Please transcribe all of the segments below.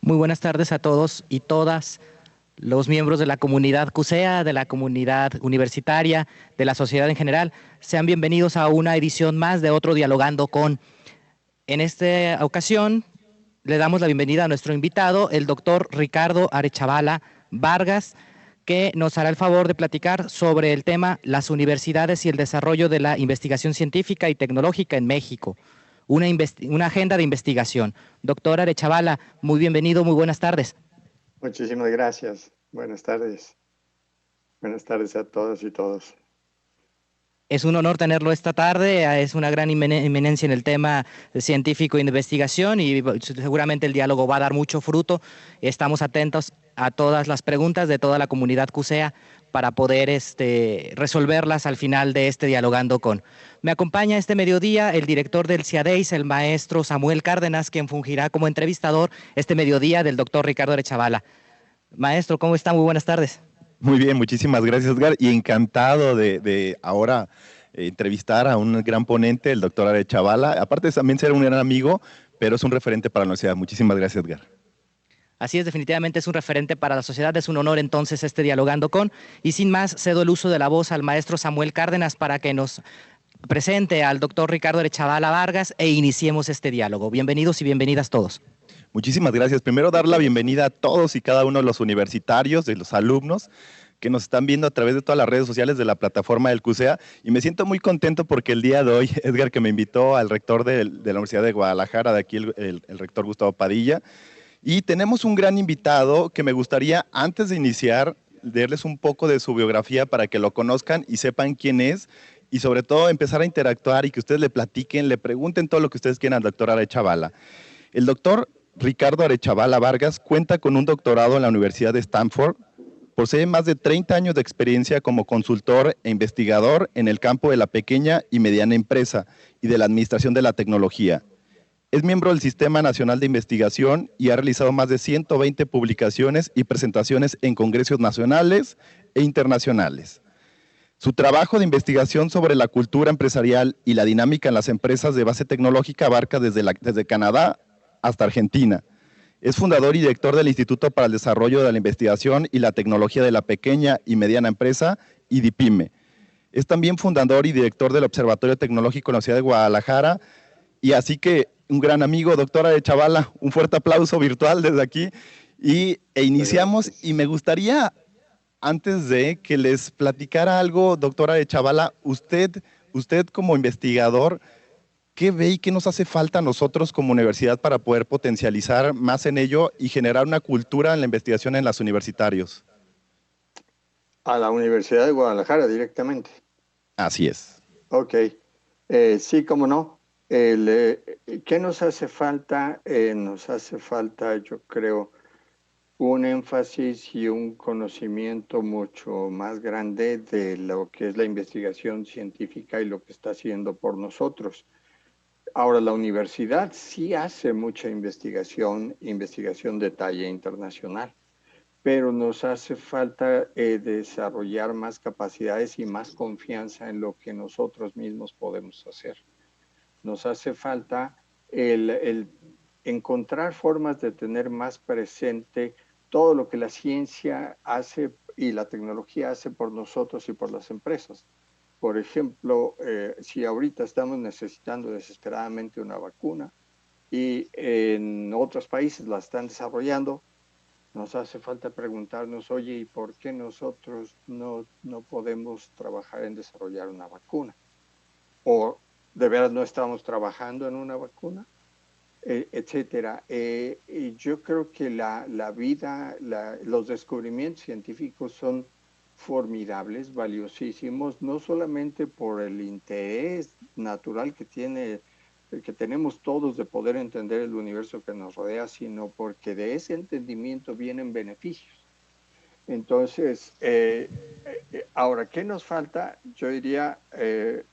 Muy buenas tardes a todos y todas los miembros de la comunidad CUSEA, de la comunidad universitaria, de la sociedad en general. Sean bienvenidos a una edición más de otro Dialogando con. En esta ocasión le damos la bienvenida a nuestro invitado, el doctor Ricardo Arechavala Vargas, que nos hará el favor de platicar sobre el tema las universidades y el desarrollo de la investigación científica y tecnológica en México. Una agenda de investigación. Doctor Arechavala, muy bienvenido, muy buenas tardes. Muchísimas gracias. Buenas tardes. Buenas tardes a todas y todos. Es un honor tenerlo esta tarde, es una gran eminencia en el tema científico y de investigación y seguramente el diálogo va a dar mucho fruto. Estamos atentos a todas las preguntas de toda la comunidad CUSEA para poder resolverlas al final de este Dialogando con. Me acompaña este mediodía el director del CIADEIS, el maestro Samuel Cárdenas, quien fungirá como entrevistador este mediodía del doctor Ricardo Arechavala. Maestro, ¿cómo está? Muy buenas tardes. Muy bien, muchísimas gracias, Edgar, y encantado de ahora entrevistar a un gran ponente, el doctor Arechavala. Aparte de también ser un gran amigo, pero es un referente para la universidad. Muchísimas gracias, Edgar. Así es, definitivamente es un referente para la sociedad, es un honor entonces Dialogando con. Y sin más, cedo el uso de la voz al maestro Samuel Cárdenas para que nos presente al doctor Ricardo Arechavala Vargas e iniciemos este diálogo. Bienvenidos y bienvenidas todos. Muchísimas gracias. Primero dar la bienvenida a todos y cada uno de los universitarios, de los alumnos que nos están viendo a través de todas las redes sociales de la plataforma del CUSEA, y me siento muy contento porque el día de hoy, Edgar, que me invitó al rector de la Universidad de Guadalajara, de aquí el rector Gustavo Padilla, y tenemos un gran invitado que me gustaría, antes de iniciar, leerles un poco de su biografía para que lo conozcan y sepan quién es, y sobre todo empezar a interactuar y que ustedes le platiquen, le pregunten todo lo que ustedes quieran al doctor Arechavala. El doctor Ricardo Arechavala Vargas cuenta con un doctorado en la Universidad de Stanford. Posee más de 30 años de experiencia como consultor e investigador en el campo de la pequeña y mediana empresa y de la administración de la tecnología. Es miembro del Sistema Nacional de Investigación y ha realizado más de 120 publicaciones y presentaciones en congresos nacionales e internacionales. Su trabajo de investigación sobre la cultura empresarial y la dinámica en las empresas de base tecnológica abarca desde Canadá hasta Argentina. Es fundador y director del Instituto para el Desarrollo de la Investigación y la Tecnología de la Pequeña y Mediana Empresa, IDIPYME. Es también fundador y director del Observatorio Tecnológico en la Ciudad de Guadalajara, y así que un gran amigo, doctora Arechavala, un fuerte aplauso virtual desde aquí, iniciamos, y me gustaría, antes de que les platicara algo, doctora Arechavala, usted como investigador, ¿qué ve y qué nos hace falta a nosotros como universidad para poder potencializar más en ello y generar una cultura en la investigación en los universitarios? A la Universidad de Guadalajara directamente. Así es. Ok. Sí, cómo no. ¿Qué nos hace falta? Nos hace falta, yo creo, un énfasis y un conocimiento mucho más grande de lo que es la investigación científica y lo que está haciendo por nosotros. Ahora, la universidad sí hace mucha investigación de talla internacional, pero nos hace falta desarrollar más capacidades y más confianza en lo que nosotros mismos podemos hacer. Nos hace falta el encontrar formas de tener más presente todo lo que la ciencia hace y la tecnología hace por nosotros y por las empresas. Por ejemplo, si ahorita estamos necesitando desesperadamente una vacuna y en otros países la están desarrollando, nos hace falta preguntarnos, oye, ¿y por qué nosotros no podemos trabajar en desarrollar una vacuna? ¿O de veras no estamos trabajando en una vacuna? Etcétera. Y yo creo que la vida, los descubrimientos científicos son formidables, valiosísimos, no solamente por el interés natural que tenemos todos de poder entender el universo que nos rodea, sino porque de ese entendimiento vienen beneficios. Entonces, ahora, ¿qué nos falta? Yo diría,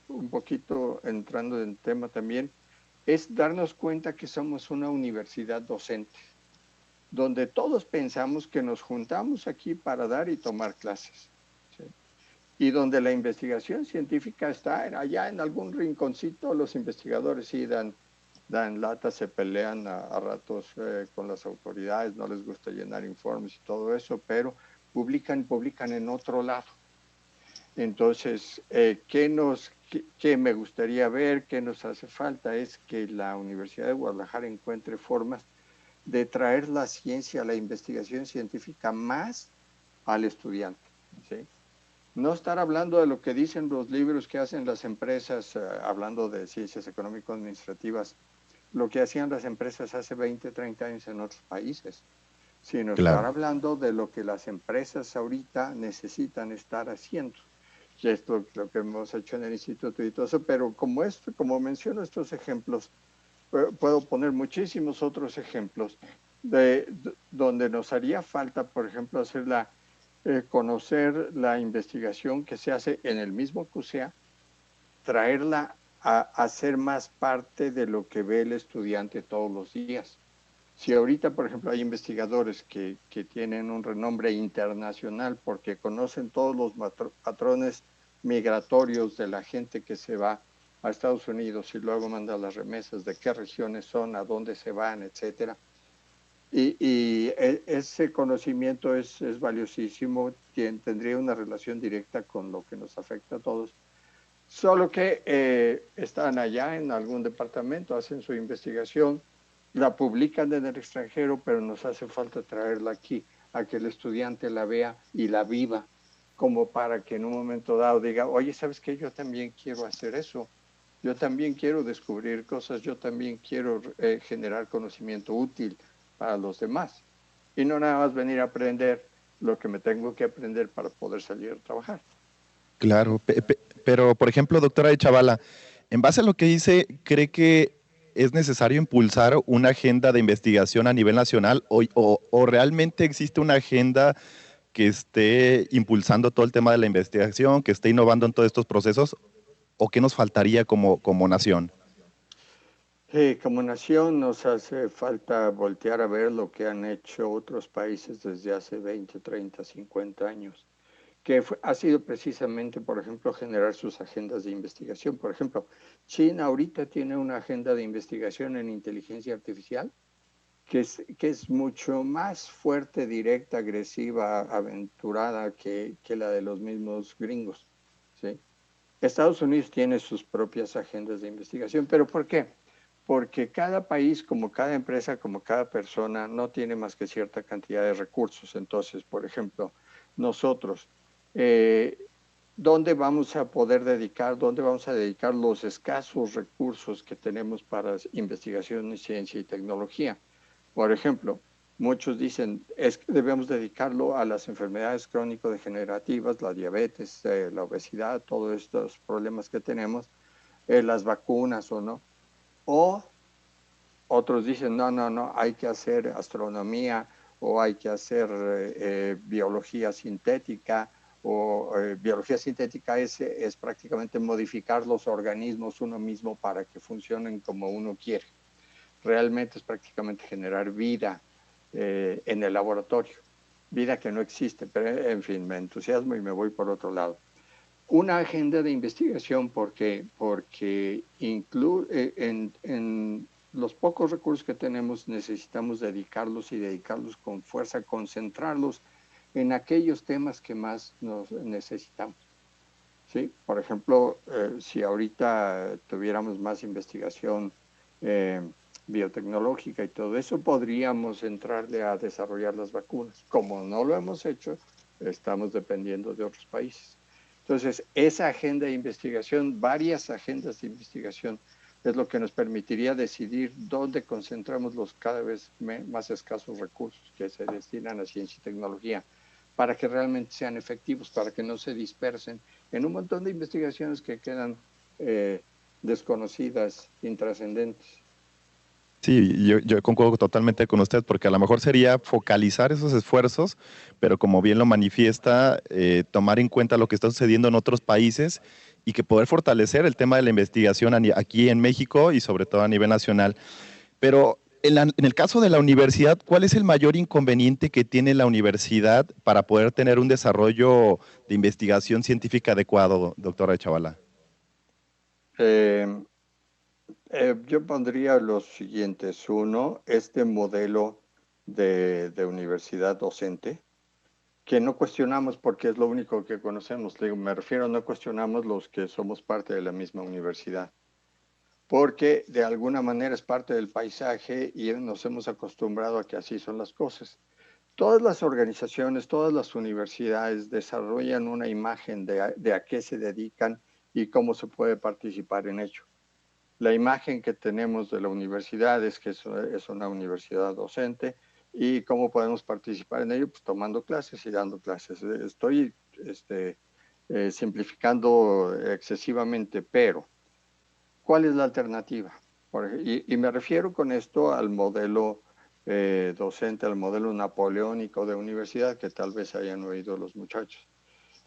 un poquito entrando en el tema también, es darnos cuenta que somos una universidad docente, donde todos pensamos que nos juntamos aquí para dar y tomar clases, ¿sí? Y donde la investigación científica está allá en algún rinconcito, los investigadores sí dan dan lata, se pelean a ratos con las autoridades, no les gusta llenar informes y todo eso, pero publican en otro lado. Entonces, ¿qué me gustaría ver? ¿Qué nos hace falta? Es que la Universidad de Guadalajara encuentre formas de traer la ciencia, la investigación científica más al estudiante, ¿sí? No estar hablando de lo que dicen los libros que hacen las empresas, hablando de ciencias económico-administrativas, lo que hacían las empresas hace 20, 30 años en otros países, sino estar Claro. hablando de lo que las empresas ahorita necesitan estar haciendo. Y esto es lo que hemos hecho en el instituto y todo eso, pero como menciono estos ejemplos, puedo poner muchísimos otros ejemplos donde nos haría falta, por ejemplo, conocer la investigación que se hace en el mismo CUSEA, traerla a ser más parte de lo que ve el estudiante todos los días. Si ahorita, por ejemplo, hay investigadores que tienen un renombre internacional porque conocen todos los patrones migratorios de la gente que se va a Estados Unidos y luego manda las remesas, de qué regiones son, a dónde se van, etcétera. Y ese conocimiento es valiosísimo, tendría una relación directa con lo que nos afecta a todos. Solo que están allá en algún departamento, hacen su investigación, la publican en el extranjero, pero nos hace falta traerla aquí, a que el estudiante la vea y la viva, como para que en un momento dado diga, oye, ¿sabes qué? Yo también quiero hacer eso, yo también quiero descubrir cosas, yo también quiero generar conocimiento útil para los demás. Y no nada más venir a aprender lo que me tengo que aprender para poder salir a trabajar. Claro, pero por ejemplo, doctora de Chavala, en base a lo que dice, ¿cree que es necesario impulsar una agenda de investigación a nivel nacional o realmente existe una agenda que esté impulsando todo el tema de la investigación, que esté innovando en todos estos procesos, o qué nos faltaría como nación? Como nación nos hace falta voltear a ver lo que han hecho otros países desde hace 20, 30, 50 años, que ha sido precisamente, por ejemplo, generar sus agendas de investigación. Por ejemplo, China ahorita tiene una agenda de investigación en inteligencia artificial que es mucho más fuerte, directa, agresiva, aventurada que la de los mismos gringos, ¿sí? Estados Unidos tiene sus propias agendas de investigación, pero ¿por qué? Porque cada país, como cada empresa, como cada persona, no tiene más que cierta cantidad de recursos. Entonces, por ejemplo, nosotros, ¿dónde vamos a dedicar los escasos recursos que tenemos para investigación en ciencia y tecnología? Por ejemplo, muchos dicen es que debemos dedicarlo a las enfermedades crónico-degenerativas, la diabetes, la obesidad, todos estos problemas que tenemos, las vacunas o no. O otros dicen, no, hay que hacer astronomía o hay que hacer biología sintética. Biología sintética es prácticamente modificar los organismos uno mismo para que funcionen como uno quiere. Realmente es prácticamente generar vida en el laboratorio, vida que no existe, pero en fin, me entusiasmo y me voy por otro lado. Una agenda de investigación porque en los pocos recursos que tenemos necesitamos dedicarlos con fuerza, concentrarlos en aquellos temas que más nos necesitamos. ¿Sí? Por ejemplo, si ahorita tuviéramos más investigación biotecnológica y todo eso, podríamos entrarle a desarrollar las vacunas. Como no lo hemos hecho, estamos dependiendo de otros países. Entonces, esa agenda de investigación, varias agendas de investigación, es lo que nos permitiría decidir dónde concentramos los cada vez más escasos recursos que se destinan a ciencia y tecnología para que realmente sean efectivos, para que no se dispersen en un montón de investigaciones que quedan desconocidas, intrascendentes. Sí, yo concuerdo totalmente con usted, porque a lo mejor sería focalizar esos esfuerzos, pero como bien lo manifiesta, tomar en cuenta lo que está sucediendo en otros países y que poder fortalecer el tema de la investigación aquí en México y sobre todo a nivel nacional. Pero en el caso de la universidad, ¿cuál es el mayor inconveniente que tiene la universidad para poder tener un desarrollo de investigación científica adecuado, doctora Chavala? Yo pondría los siguientes. Uno, este modelo de universidad docente, que no cuestionamos porque es lo único que conocemos. Digo, me refiero, no cuestionamos los que somos parte de la misma universidad, porque de alguna manera es parte del paisaje y nos hemos acostumbrado a que así son las cosas. Todas las organizaciones, todas las universidades desarrollan una imagen de a qué se dedican y cómo se puede participar en ello. La imagen que tenemos de la universidad es que es una universidad docente y cómo podemos participar en ello, pues tomando clases y dando clases. Estoy simplificando excesivamente, pero ¿cuál es la alternativa? Y me refiero con esto al modelo docente, al modelo napoleónico de universidad que tal vez hayan oído los muchachos.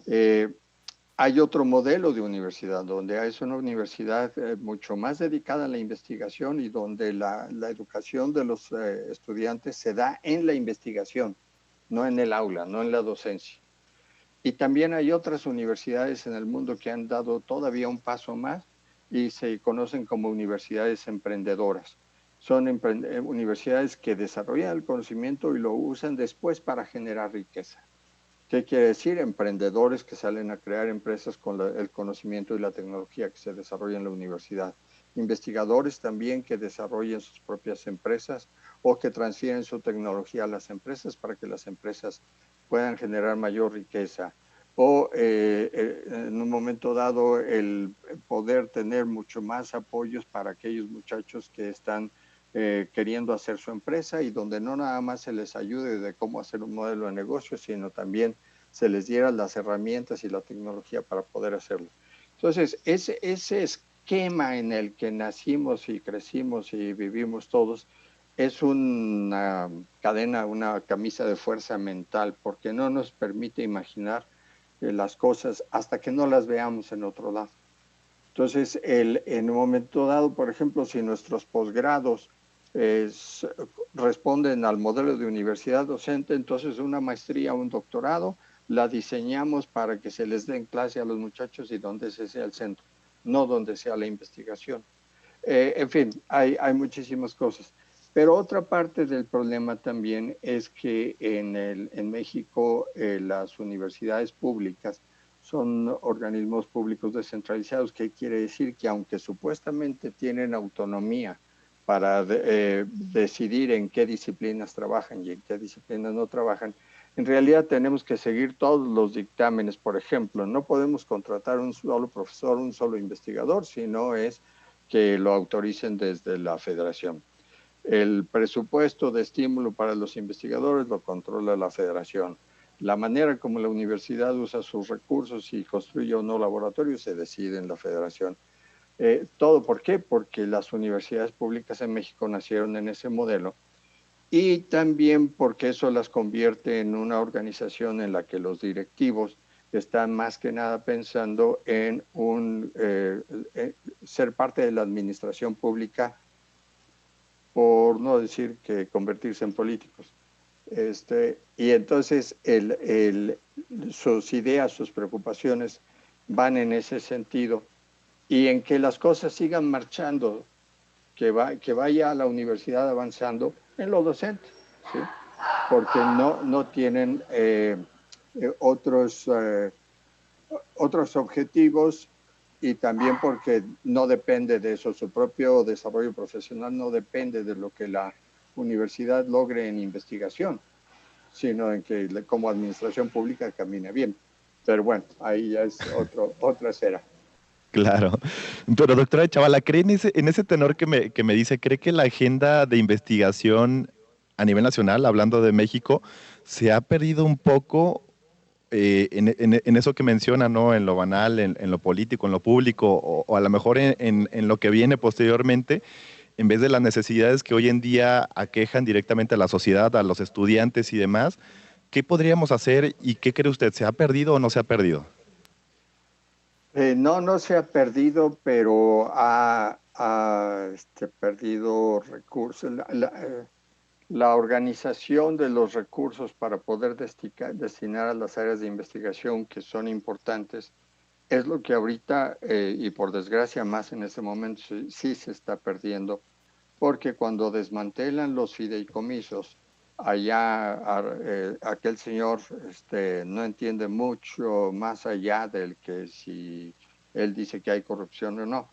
Eh, Hay otro modelo de universidad, donde es una universidad mucho más dedicada a la investigación y donde la educación de los estudiantes se da en la investigación, no en el aula, no en la docencia. Y también hay otras universidades en el mundo que han dado todavía un paso más y se conocen como universidades emprendedoras. Son universidades que desarrollan el conocimiento y lo usan después para generar riqueza. ¿Qué quiere decir? Emprendedores que salen a crear empresas con el conocimiento y la tecnología que se desarrolla en la universidad. Investigadores también que desarrollen sus propias empresas o que transfieren su tecnología a las empresas para que las empresas puedan generar mayor riqueza. O en un momento dado el poder tener mucho más apoyos para aquellos muchachos que están queriendo hacer su empresa y donde no nada más se les ayude de cómo hacer un modelo de negocio, sino también se les diera las herramientas y la tecnología para poder hacerlo. Entonces, ese esquema en el que nacimos y crecimos y vivimos todos es una cadena, una camisa de fuerza mental, porque no nos permite imaginar las cosas hasta que no las veamos en otro lado. Entonces, en un momento dado, por ejemplo, si nuestros posgrados responden al modelo de universidad docente, entonces una maestría, un doctorado, la diseñamos para que se les den clase a los muchachos y donde ese sea el centro, no donde sea la investigación. En fin, hay muchísimas cosas. Pero otra parte del problema también es que en México las universidades públicas son organismos públicos descentralizados, que quiere decir que aunque supuestamente tienen autonomía para decidir en qué disciplinas trabajan y en qué disciplinas no trabajan, en realidad tenemos que seguir todos los dictámenes. Por ejemplo, no podemos contratar un solo profesor, un solo investigador, sino es que lo autoricen desde la federación. El presupuesto de estímulo para los investigadores lo controla la federación. La manera como la universidad usa sus recursos y construye o no laboratorios se decide en la federación. ¿Todo por qué? Porque las universidades públicas en México nacieron en ese modelo y también porque eso las convierte en una organización en la que los directivos están más que nada pensando en ser parte de la administración pública, por no decir que convertirse en políticos. Y entonces sus ideas, sus preocupaciones van en ese sentido y en que las cosas sigan marchando, que vaya a la universidad avanzando en lo docente, ¿sí? Porque no tienen otros objetivos y también porque no depende de eso, su propio desarrollo profesional no depende de lo que la universidad logre en investigación, sino en que como administración pública camine bien. Pero bueno, ahí ya es otra esfera. Claro. Pero doctora Chavala, ¿cree en ese tenor que me dice, cree que la agenda de investigación a nivel nacional, hablando de México, se ha perdido un poco en eso que menciona, ¿no? En lo banal, en lo político, en lo público, o a lo mejor en lo que viene posteriormente, en vez de las necesidades que hoy en día aquejan directamente a la sociedad, a los estudiantes y demás? ¿Qué podríamos hacer y qué cree usted? ¿Se ha perdido o no se ha perdido? No se ha perdido, pero ha perdido recursos. La organización de los recursos para poder destinar a las áreas de investigación que son importantes es lo que ahorita, y por desgracia más en este momento, sí se está perdiendo, porque cuando desmantelan los fideicomisos, allá aquel señor no entiende mucho más allá del que si él dice que hay corrupción o no.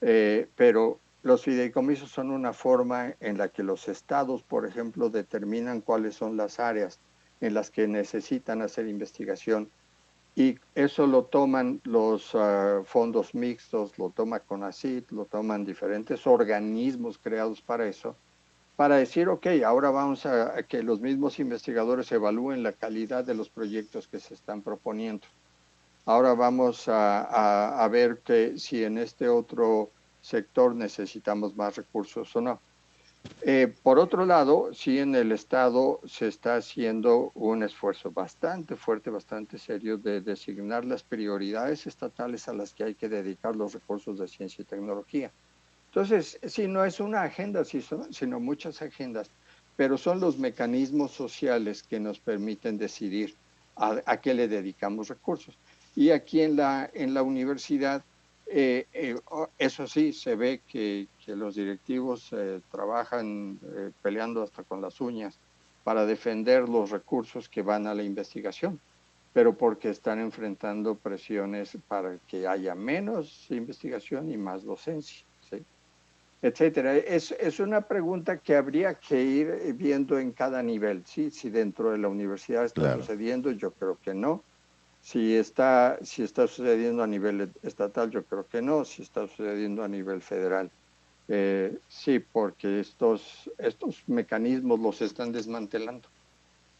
Pero los fideicomisos son una forma en la que los estados, por ejemplo, determinan cuáles son las áreas en las que necesitan hacer investigación y eso lo toman los fondos mixtos, lo toma CONACYT, lo toman diferentes organismos creados para eso, para decir, ok, ahora vamos a que los mismos investigadores evalúen la calidad de los proyectos que se están proponiendo. Ahora vamos a ver que si en este otro sector necesitamos más recursos o no. Por otro lado, sí en el Estado se está haciendo un esfuerzo bastante fuerte, bastante serio de designar las prioridades estatales a las que hay que dedicar los recursos de ciencia y tecnología. Entonces, sí, no es una agenda, sino muchas agendas, pero son los mecanismos sociales que nos permiten decidir a qué le dedicamos recursos. Y aquí en la universidad, eso sí, se ve que los directivos trabajan peleando hasta con las uñas para defender los recursos que van a la investigación, pero porque están enfrentando presiones para que haya menos investigación y más docencia, ¿sí? Etcétera. Es una pregunta que habría que ir viendo en cada nivel, ¿sí? Si dentro de la universidad está Claro. sucediendo, yo creo que no. Si está sucediendo a nivel estatal, yo creo que no. Si está sucediendo a nivel federal, sí, porque estos mecanismos los están desmantelando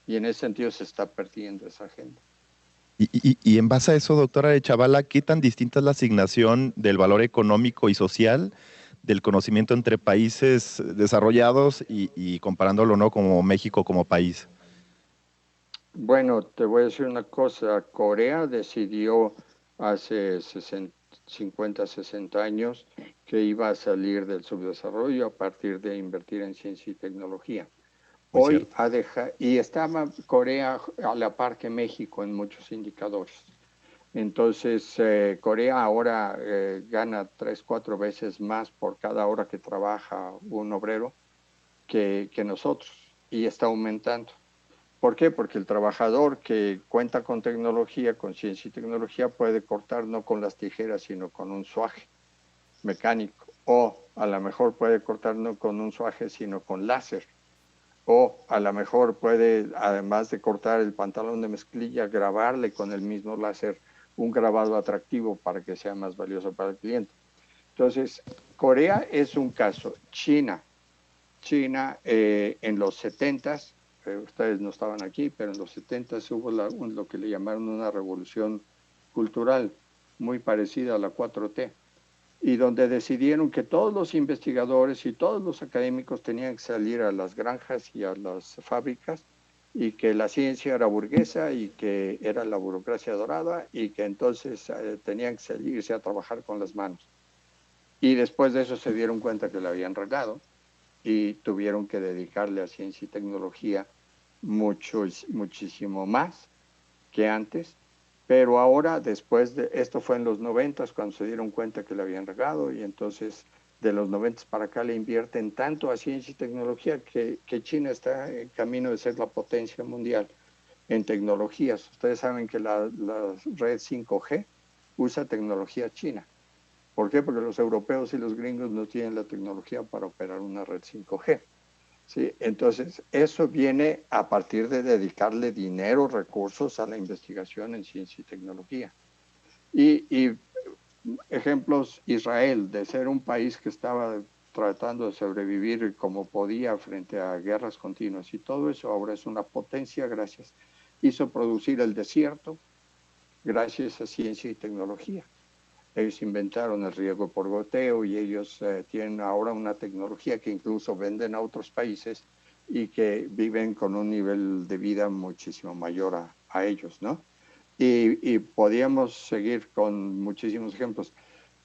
y en ese sentido se está perdiendo esa agenda. Y en base a eso, doctora Chavala, ¿qué tan distinta es la asignación del valor económico y social del conocimiento entre países desarrollados y comparándolo, ¿no?, como México como país? Bueno, te voy a decir una cosa. Corea decidió hace 50, 60 años que iba a salir del subdesarrollo a partir de invertir en ciencia y tecnología. Muy Hoy cierto. y estaba Corea a la par que México en muchos indicadores. Entonces, Corea ahora gana 3, 4 veces más por cada hora que trabaja un obrero que nosotros y está aumentando. ¿Por qué? Porque el trabajador que cuenta con tecnología, con ciencia y tecnología, puede cortar no con las tijeras, sino con un suaje mecánico. O a lo mejor puede cortar no con un suaje, sino con láser. O a lo mejor puede, además de cortar el pantalón de mezclilla, grabarle con el mismo láser un grabado atractivo para que sea más valioso para el cliente. Entonces, Corea es un caso. China en los 70s, ustedes no estaban aquí, pero en los 70s hubo lo que le llamaron una revolución cultural muy parecida a la 4T, y donde decidieron que todos los investigadores y todos los académicos tenían que salir a las granjas y a las fábricas, y que la ciencia era burguesa y que era la burocracia dorada y que entonces tenían que salirse a trabajar con las manos. Y después de eso se dieron cuenta que la habían regado y tuvieron que dedicarle a ciencia y tecnología muchísimo más que antes, pero ahora después de esto fue en los 90s cuando se dieron cuenta que le habían regado, y entonces de los 90s para acá le invierten tanto a ciencia y tecnología que China está en camino de ser la potencia mundial en tecnologías. Ustedes saben que la red 5G usa tecnología china. ¿Por qué? Porque los europeos y los gringos no tienen la tecnología para operar una red 5G. ¿Sí? Entonces, eso viene a partir de dedicarle dinero, recursos a la investigación en ciencia y tecnología. Y ejemplos, Israel, de ser un país que estaba tratando de sobrevivir como podía frente a guerras continuas y todo eso, ahora es una potencia gracias. Hizo producir el desierto gracias a ciencia y tecnología. Ellos inventaron el riego por goteo y ellos tienen ahora una tecnología que incluso venden a otros países y que viven con un nivel de vida muchísimo mayor a ellos, ¿no? Y podríamos seguir con muchísimos ejemplos.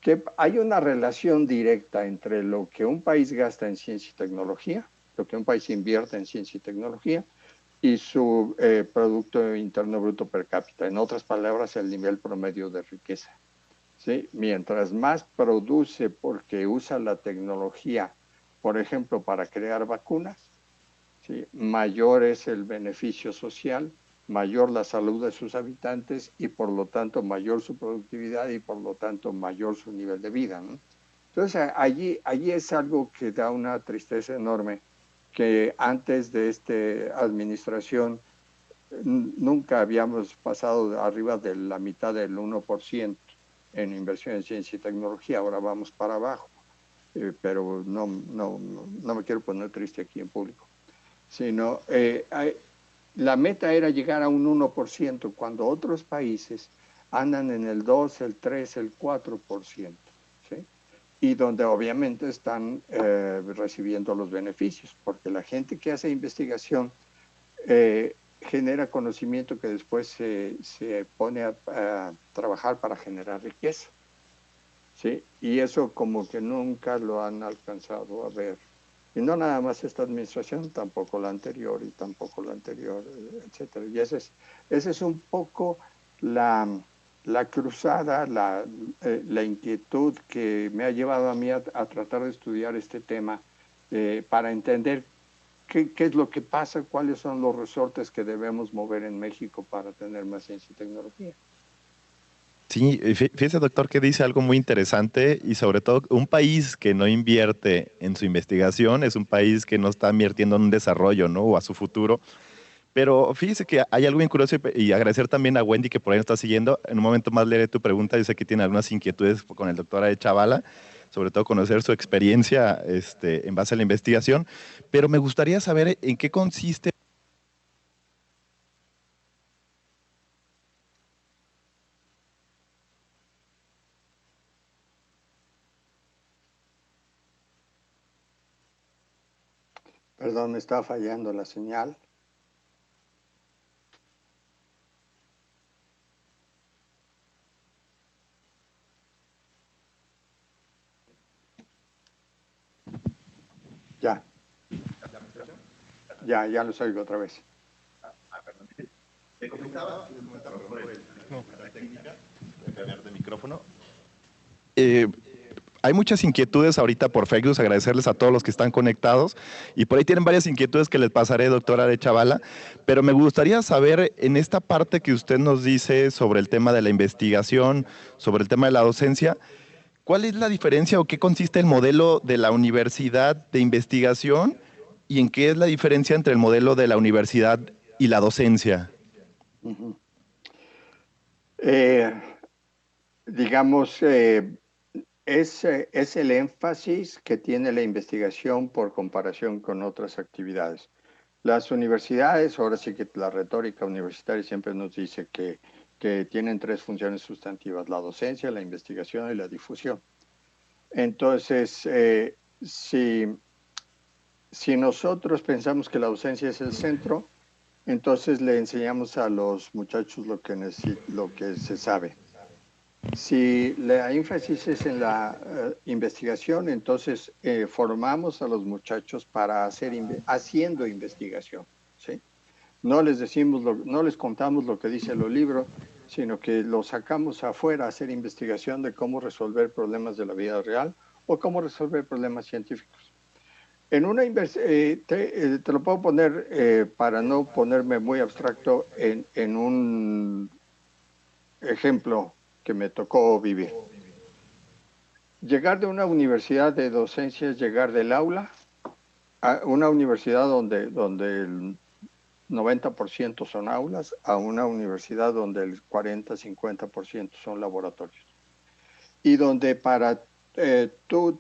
Que hay una relación directa entre lo que un país gasta en ciencia y tecnología, lo que un país invierte en ciencia y tecnología, y su Producto Interno Bruto per cápita. En otras palabras, el nivel promedio de riqueza. ¿sí? Mientras más produce porque usa la tecnología, por ejemplo, para crear vacunas, ¿sí? Mayor es el beneficio social, mayor la salud de sus habitantes y por lo tanto mayor su productividad y por lo tanto mayor su nivel de vida, ¿no? Entonces allí es algo que da una tristeza enorme, que antes de esta administración nunca habíamos pasado arriba de la mitad del 1% en inversión en ciencia y tecnología, ahora vamos para abajo, pero no me quiero poner triste aquí en público, sino la meta era llegar a un 1% cuando otros países andan en el 2, el 3, el 4%, ¿sí? Y donde obviamente están recibiendo los beneficios, porque la gente que hace investigación genera conocimiento que después se pone a trabajar para generar riqueza, ¿sí? Y eso como que nunca lo han alcanzado a ver. Y no nada más esta administración, tampoco la anterior y tampoco la anterior, etcétera. Y ese es un poco la cruzada, la inquietud que me ha llevado a mí a tratar de estudiar este tema para entender qué es lo que pasa, cuáles son los resortes que debemos mover en México para tener más ciencia y tecnología. Sí, fíjese, doctor, que dice algo muy interesante y sobre todo un país que no invierte en su investigación es un país que no está invirtiendo en un desarrollo, ¿no? O a su futuro. Pero fíjese que hay algo bien curioso y agradecer también a Wendy que por ahí nos está siguiendo. En un momento más leeré tu pregunta. Yo sé que tiene algunas inquietudes con el doctor Ade Chavala, sobre todo conocer su experiencia en base a la investigación. Pero me gustaría saber en qué consiste. Perdón, me está fallando la señal. Ya. Ya los oigo otra vez. Te comentaba por la técnica, voy a cambiar de micrófono. Hay muchas inquietudes ahorita por Facebook, agradecerles a todos los que están conectados y por ahí tienen varias inquietudes que les pasaré, doctora de Chavala, pero me gustaría saber en esta parte que usted nos dice sobre el tema de la investigación, sobre el tema de la docencia, ¿cuál es la diferencia o qué consiste el modelo de la universidad de investigación y en qué es la diferencia entre el modelo de la universidad y la docencia? Uh-huh. Digamos, es el énfasis que tiene la investigación por comparación con otras actividades. Las universidades, ahora sí que la retórica universitaria siempre nos dice que tienen tres funciones sustantivas: la docencia, la investigación y la difusión. Entonces, si nosotros pensamos que la docencia es el centro, entonces le enseñamos a los muchachos lo que se sabe. Si la énfasis es en la investigación, entonces formamos a los muchachos para haciendo investigación, ¿sí? No les no les contamos lo que dicen los libros, sino que los sacamos afuera a hacer investigación de cómo resolver problemas de la vida real o cómo resolver problemas científicos. En te lo puedo poner, para no ponerme muy abstracto, en un ejemplo que me tocó vivir. Llegar de una universidad de docencia es llegar del aula a una universidad donde el 90% son aulas, a una universidad donde el 40-50% son laboratorios. Y donde para tú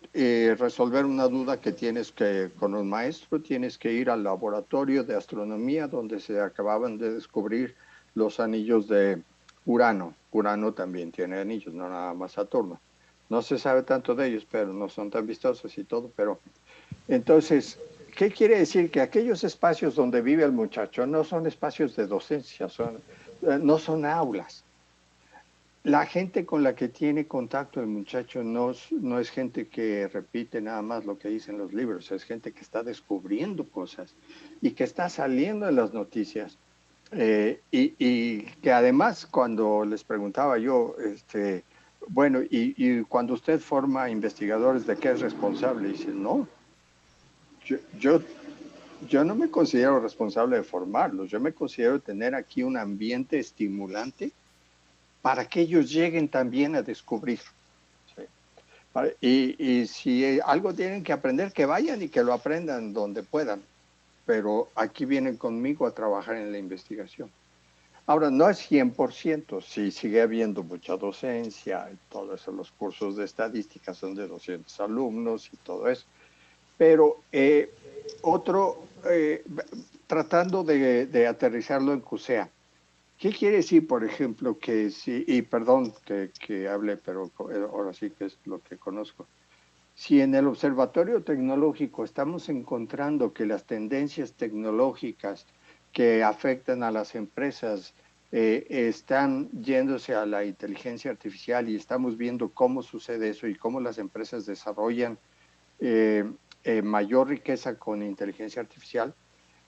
resolver una duda que tienes con un maestro, tienes que ir al laboratorio de astronomía donde se acababan de descubrir los anillos de Urano. Urano también tiene anillos, no nada más Saturno. No se sabe tanto de ellos, pero no son tan vistosos y todo. Pero entonces, ¿qué quiere decir? Que aquellos espacios donde vive el muchacho no son espacios de docencia, no son aulas. La gente con la que tiene contacto el muchacho no es gente que repite nada más lo que dicen los libros, es gente que está descubriendo cosas y que está saliendo en las noticias. Y que además, cuando les preguntaba yo, bueno, y cuando usted forma investigadores, ¿de qué es responsable? Dice, no, yo, yo, yo no me considero responsable de formarlos, yo me considero tener aquí un ambiente estimulante para que ellos lleguen también a descubrir. ¿Sí? Y si algo tienen que aprender, que vayan y que lo aprendan donde puedan, pero aquí vienen conmigo a trabajar en la investigación. Ahora, no es 100%, sí sigue habiendo mucha docencia, y todo eso, los cursos de estadística son de 200 alumnos y todo eso, pero tratando de aterrizarlo en CUSEA, ¿qué quiere decir, por ejemplo, que si, y perdón que hable, pero ahora sí que es lo que conozco, si en el observatorio tecnológico estamos encontrando que las tendencias tecnológicas que afectan a las empresas están yéndose a la inteligencia artificial y estamos viendo cómo sucede eso y cómo las empresas desarrollan mayor riqueza con inteligencia artificial,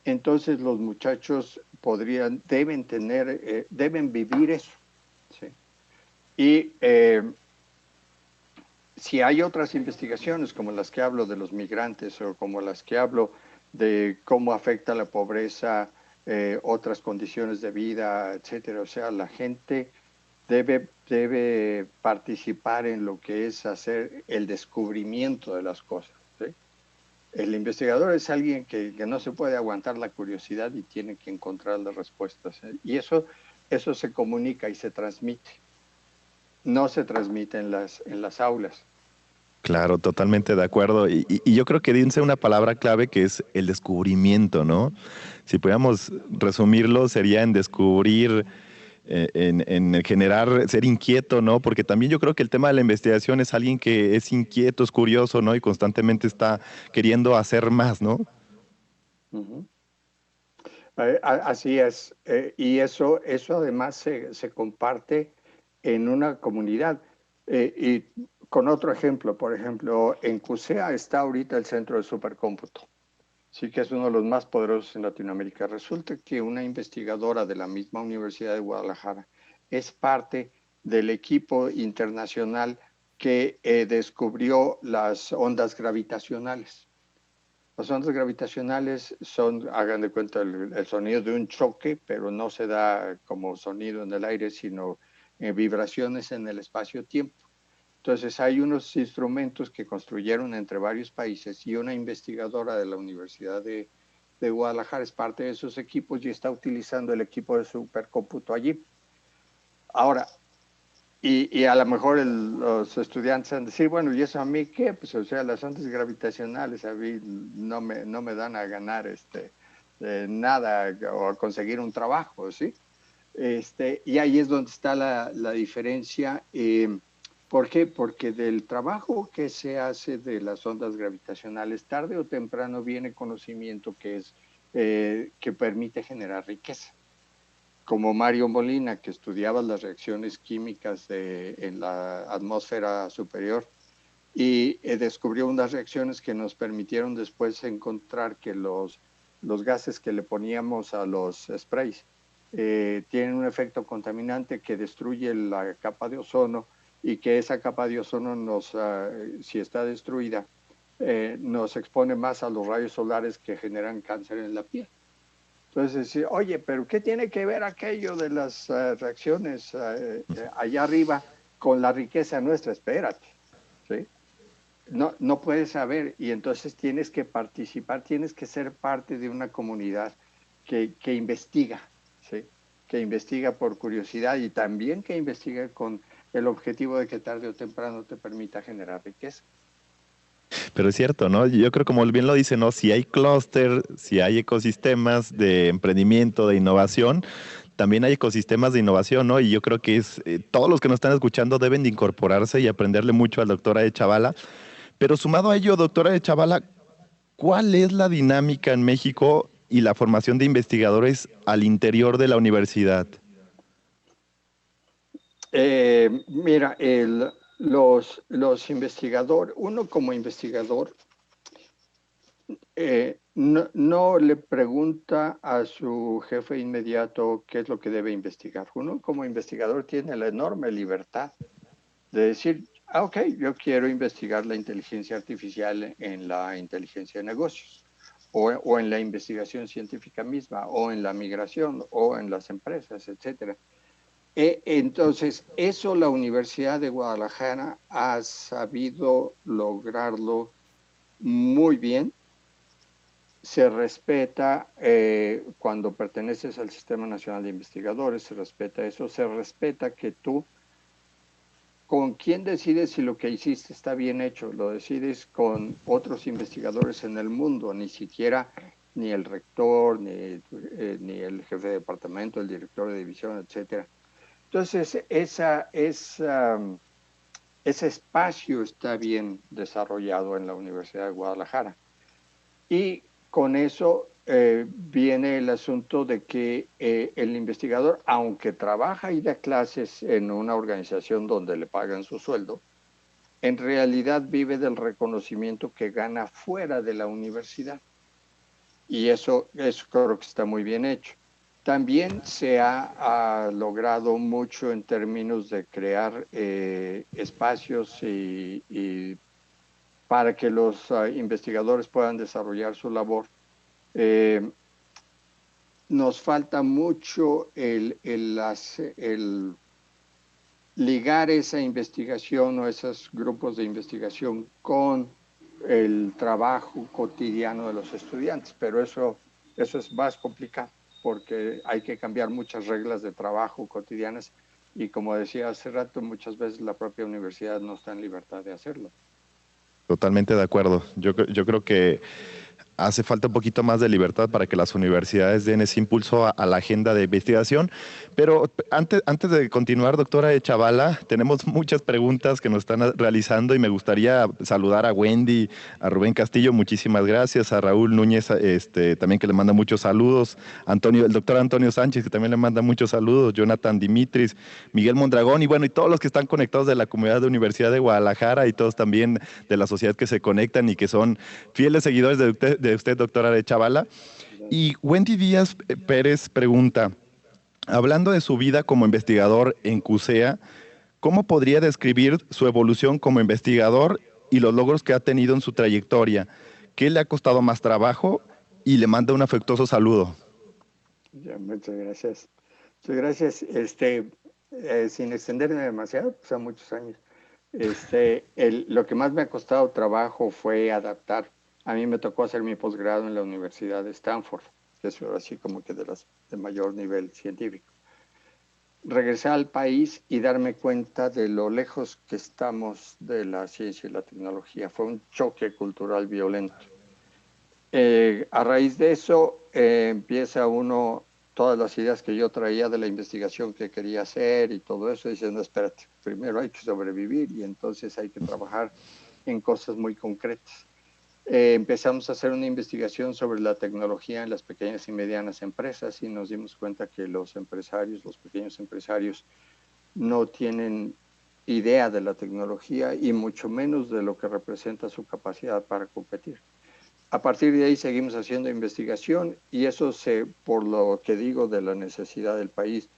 entonces los muchachos deben vivir eso. ¿Sí? Y si hay otras investigaciones como las que hablo de los migrantes o como las que hablo de cómo afecta la pobreza, otras condiciones de vida, etcétera, o sea, la gente debe participar en lo que es hacer el descubrimiento de las cosas. ¿Sí? El investigador es alguien que no se puede aguantar la curiosidad y tiene que encontrar las respuestas. Y eso se comunica y se transmite. No se transmite en las aulas. Claro, totalmente de acuerdo. Y yo creo que dice una palabra clave que es el descubrimiento, ¿no? Si pudiéramos resumirlo, sería en descubrir, en generar, ser inquieto, ¿no? Porque también yo creo que el tema de la investigación es alguien que es inquieto, es curioso, ¿no? Y constantemente está queriendo hacer más, ¿no? Uh-huh. Así es. Y eso además se comparte en una comunidad. Y con otro ejemplo, por ejemplo, en CUSEA está ahorita el centro de supercómputo. Sí que es uno de los más poderosos en Latinoamérica. Resulta que una investigadora de la misma Universidad de Guadalajara es parte del equipo internacional que descubrió las ondas gravitacionales. Las ondas gravitacionales son, hagan de cuenta, el sonido de un choque, pero no se da como sonido en el aire, sino vibraciones en el espacio-tiempo. Entonces hay unos instrumentos que construyeron entre varios países y una investigadora de la Universidad de Guadalajara es parte de esos equipos y está utilizando el equipo de supercómputo allí. Ahora, y a lo mejor los estudiantes han de decir, bueno, ¿y eso a mí qué? Pues, o sea, las ondas gravitacionales a mí no me dan a ganar nada o a conseguir un trabajo, ¿sí? Y ahí es donde está la diferencia. ¿Por qué? Porque del trabajo que se hace de las ondas gravitacionales, tarde o temprano viene conocimiento que permite generar riqueza. Como Mario Molina, que estudiaba las reacciones químicas en la atmósfera superior y descubrió unas reacciones que nos permitieron después encontrar que los gases que le poníamos a los sprays tienen un efecto contaminante que destruye la capa de ozono y que esa capa de ozono si está destruida, nos expone más a los rayos solares que generan cáncer en la piel. Entonces, oye, pero ¿qué tiene que ver aquello de las reacciones allá arriba con la riqueza nuestra? Espérate, ¿sí? No puedes saber y entonces tienes que participar, tienes que ser parte de una comunidad que investiga, ¿sí? Que investiga por curiosidad y también que investiga con el objetivo de que tarde o temprano te permita generar riqueza. Pero es cierto, ¿no? Yo creo, como bien lo dice, ¿no? Si hay clúster, si hay ecosistemas de emprendimiento, de innovación, también hay ecosistemas de innovación, ¿no? Y yo creo que todos los que nos están escuchando deben de incorporarse y aprenderle mucho a la doctora de Chavala. Pero sumado a ello, doctora de Chavala, ¿cuál es la dinámica en México y la formación de investigadores al interior de la universidad? Mira, los investigadores, uno como investigador, no le pregunta a su jefe inmediato qué es lo que debe investigar. Uno como investigador tiene la enorme libertad de decir, ah, ok, yo quiero investigar la inteligencia artificial en la inteligencia de negocios, o en la investigación científica misma, o en la migración, o en las empresas, etcétera. Entonces, eso la Universidad de Guadalajara ha sabido lograrlo muy bien. Se respeta cuando perteneces al Sistema Nacional de Investigadores, se respeta eso, se respeta que tú, ¿con quién decides si lo que hiciste está bien hecho? Lo decides con otros investigadores en el mundo, ni siquiera ni el rector, ni el jefe de departamento, el director de división, etcétera. Entonces, ese espacio está bien desarrollado en la Universidad de Guadalajara. Y con eso viene el asunto de que el investigador, aunque trabaja y da clases en una organización donde le pagan su sueldo, en realidad vive del reconocimiento que gana fuera de la universidad. Y eso creo que está muy bien hecho. También se ha logrado mucho en términos de crear espacios y para que los investigadores puedan desarrollar su labor. Nos falta mucho el ligar esa investigación o esos grupos de investigación con el trabajo cotidiano de los estudiantes, pero eso es más complicado porque hay que cambiar muchas reglas de trabajo cotidianas y como decía hace rato, muchas veces la propia universidad no está en libertad de hacerlo. Totalmente de acuerdo. Yo creo que hace falta un poquito más de libertad para que las universidades den ese impulso a la agenda de investigación. Pero antes de continuar, doctora Chavala, tenemos muchas preguntas que nos están realizando y me gustaría saludar a Wendy, a Rubén Castillo, muchísimas gracias, a Raúl Núñez, también que le manda muchos saludos, el doctor Antonio Sánchez, que también le manda muchos saludos, Jonathan Dimitris, Miguel Mondragón, y bueno, y todos los que están conectados de la comunidad de Universidad de Guadalajara y todos también de la sociedad que se conectan y que son fieles seguidores de usted, doctora Chavala. Y Wendy Díaz Pérez pregunta, hablando de su vida como investigador en CUSEA, ¿cómo podría describir su evolución como investigador y los logros que ha tenido en su trayectoria? ¿Qué le ha costado más trabajo? Y le manda un afectuoso saludo. Ya, muchas gracias. Muchas gracias. Sin extenderme demasiado, pues a muchos años. Lo que más me ha costado trabajo fue adaptar. A mí me tocó hacer mi posgrado en la Universidad de Stanford, que es así como que de mayor nivel científico. Regresar al país y darme cuenta de lo lejos que estamos de la ciencia y la tecnología. Fue un choque cultural violento. A raíz de eso empieza uno todas las ideas que yo traía de la investigación que quería hacer y todo eso, diciendo, espérate, primero hay que sobrevivir y entonces hay que trabajar en cosas muy concretas. Empezamos a hacer una investigación sobre la tecnología en las pequeñas y medianas empresas y nos dimos cuenta que los pequeños empresarios, no tienen idea de la tecnología y mucho menos de lo que representa su capacidad para competir. A partir de ahí seguimos haciendo investigación y eso por lo que digo de la necesidad del país,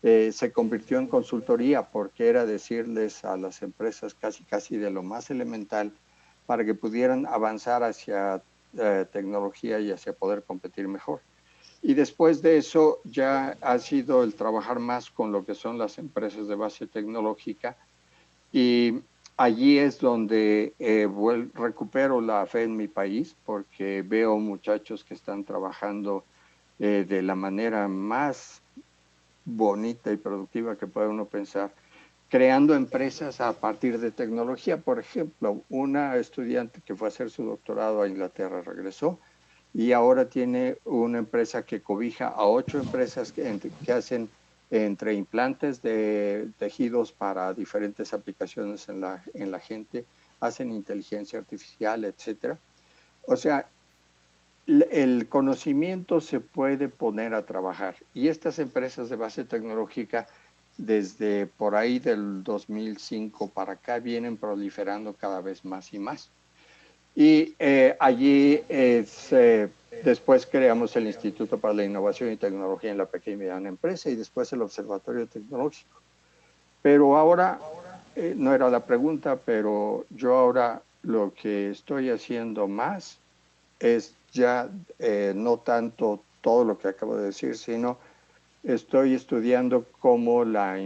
se convirtió en consultoría porque era decirles a las empresas casi de lo más elemental para que pudieran avanzar hacia tecnología y hacia poder competir mejor. Y después de eso ya ha sido el trabajar más con lo que son las empresas de base tecnológica y allí es donde recupero la fe en mi país porque veo muchachos que están trabajando de la manera más bonita y productiva que puede uno pensar, creando empresas a partir de tecnología. Por ejemplo, una estudiante que fue a hacer su doctorado a Inglaterra regresó y ahora tiene una empresa que cobija a 8 empresas que hacen entre implantes de tejidos para diferentes aplicaciones en la gente, hacen inteligencia artificial, etcétera. O sea, el conocimiento se puede poner a trabajar y estas empresas de base tecnológica desde por ahí del 2005 para acá vienen proliferando cada vez más y más. Y allí después creamos el Instituto para la Innovación y Tecnología en la Pequeña y Mediana Empresa y después el Observatorio Tecnológico. Pero ahora no era la pregunta, pero yo ahora lo que estoy haciendo más es ya no tanto todo lo que acabo de decir, sino estoy estudiando cómo la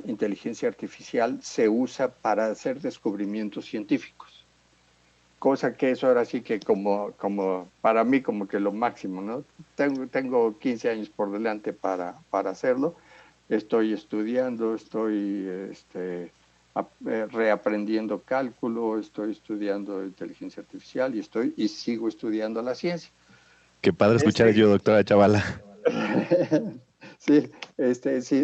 inteligencia artificial se usa para hacer descubrimientos científicos. Cosa que eso ahora sí que como para mí como que lo máximo, ¿no? Tengo 15 años por delante para hacerlo. Estoy estudiando, estoy reaprendiendo cálculo, estoy estudiando inteligencia artificial y sigo estudiando la ciencia. Qué padre escuchar yo, doctora Chavala. Sí,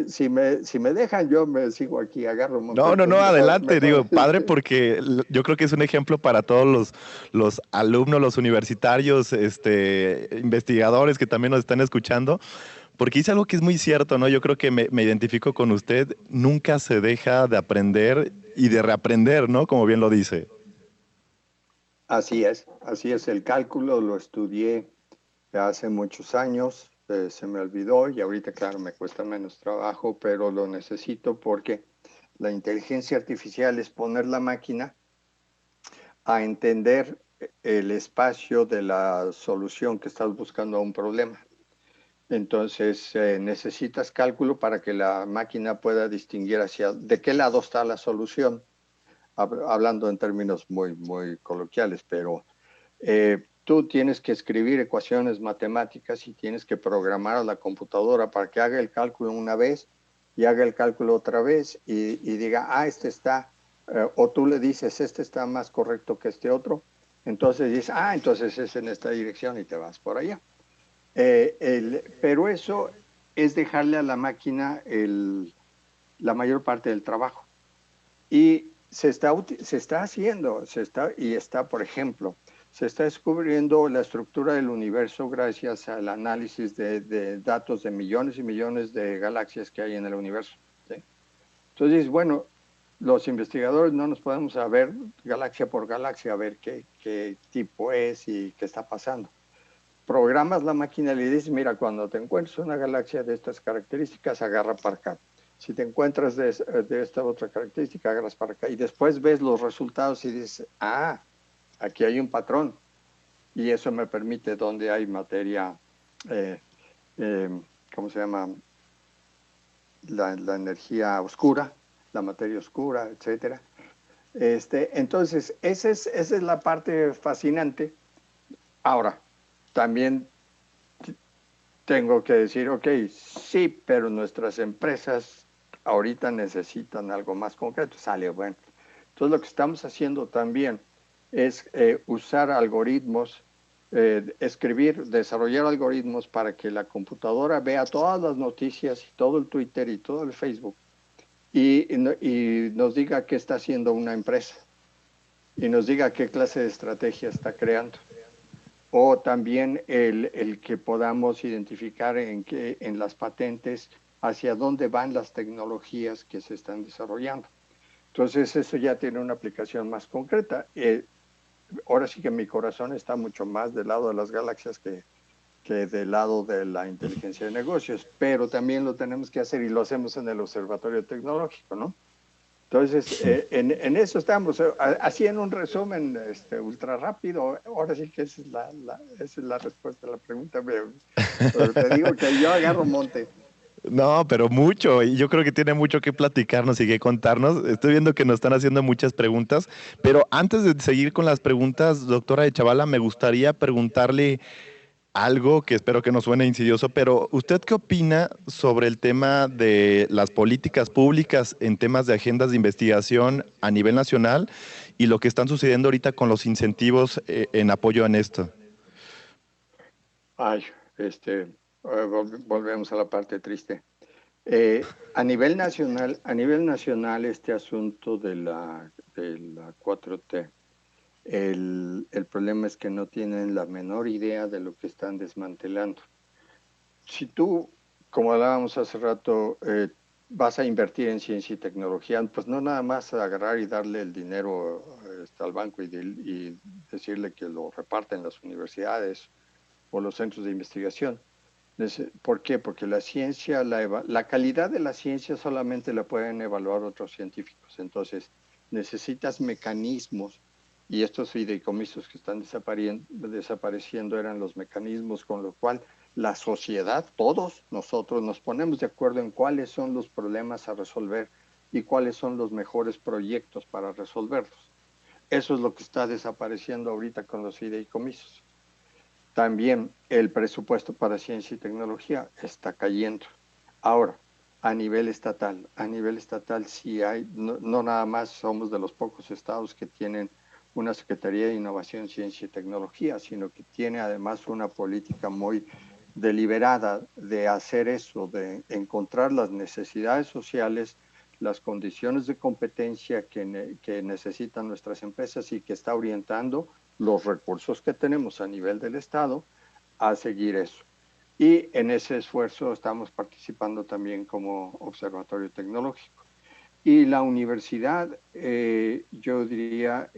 si me dejan, yo me sigo aquí, agarro un montón. No, adelante. Digo, padre, porque yo creo que es un ejemplo para todos los alumnos, los universitarios, investigadores que también nos están escuchando, porque dice algo que es muy cierto, ¿no? Yo creo que me identifico con usted, nunca se deja de aprender y de reaprender, ¿no? Como bien lo dice. Así es, el cálculo lo estudié hace muchos años, se me olvidó y ahorita, claro, me cuesta menos trabajo, pero lo necesito porque la inteligencia artificial es poner la máquina a entender el espacio de la solución que estás buscando a un problema. Entonces, necesitas cálculo para que la máquina pueda distinguir de qué lado está la solución, hablando en términos muy coloquiales, pero tú tienes que escribir ecuaciones matemáticas y tienes que programar a la computadora para que haga el cálculo una vez y haga el cálculo otra vez y diga, este está, o tú le dices, este está más correcto que este otro. Entonces dices, entonces es en esta dirección y te vas por allá. Pero eso es dejarle a la máquina la mayor parte del trabajo. Y se está haciendo, por ejemplo, se está descubriendo la estructura del universo gracias al análisis de datos de millones y millones de galaxias que hay en el universo, ¿sí? Entonces, bueno, los investigadores no nos podemos ver galaxia por galaxia, a ver qué tipo es y qué está pasando. Programas la máquina y le dices, mira, cuando te encuentres una galaxia de estas características, agarra para acá. Si te encuentras de esta otra característica, agarras para acá. Y después ves los resultados y dices, aquí hay un patrón. Y eso me permite donde hay materia, ¿cómo se llama? La energía oscura, la materia oscura, etcétera. Entonces, esa es la parte fascinante. Ahora, también tengo que decir, ok, sí, pero nuestras empresas ahorita necesitan algo más concreto. Sale, bueno. Entonces, lo que estamos haciendo también es usar algoritmos, desarrollar algoritmos para que la computadora vea todas las noticias y todo el Twitter y todo el Facebook y nos diga qué está haciendo una empresa y nos diga qué clase de estrategia está creando. O también el que podamos identificar en las patentes hacia dónde van las tecnologías que se están desarrollando. Entonces, eso ya tiene una aplicación más concreta. Ahora sí que mi corazón está mucho más del lado de las galaxias que del lado de la inteligencia de negocios, pero también lo tenemos que hacer y lo hacemos en el Observatorio Tecnológico, ¿no? Entonces, en eso estamos. Así en un resumen ultra rápido, ahora sí que esa es la respuesta a la pregunta, pero te digo que yo agarro monte. No, pero mucho, y yo creo que tiene mucho que platicarnos y que contarnos. Estoy viendo que nos están haciendo muchas preguntas, pero antes de seguir con las preguntas, doctora de Chavala, me gustaría preguntarle algo que espero que no suene insidioso, pero ¿usted qué opina sobre el tema de las políticas públicas en temas de agendas de investigación a nivel nacional y lo que están sucediendo ahorita con los incentivos en apoyo en esto? Volvemos a la parte triste. A nivel nacional, este asunto de la 4T, el problema es que no tienen la menor idea de lo que están desmantelando. Si tú, como hablábamos hace rato, vas a invertir en ciencia y tecnología, pues no nada más agarrar y darle el dinero al banco y decirle que lo reparten las universidades o los centros de investigación, ¿Por qué? Porque la ciencia, la calidad de la ciencia solamente la pueden evaluar otros científicos. Entonces, necesitas mecanismos, y estos fideicomisos que están desapareciendo eran los mecanismos con los cuales la sociedad, todos nosotros, nos ponemos de acuerdo en cuáles son los problemas a resolver y cuáles son los mejores proyectos para resolverlos. Eso es lo que está desapareciendo ahorita con los fideicomisos. También el presupuesto para ciencia y tecnología está cayendo. Ahora, a nivel estatal sí hay, no nada más somos de los pocos estados que tienen una Secretaría de Innovación, Ciencia y Tecnología, sino que tiene además una política muy deliberada de hacer eso, de encontrar las necesidades sociales, las condiciones de competencia que necesitan nuestras empresas y que está orientando los recursos que tenemos a nivel del Estado a seguir eso. Y en ese esfuerzo estamos participando también como observatorio tecnológico. Y la universidad, yo diría,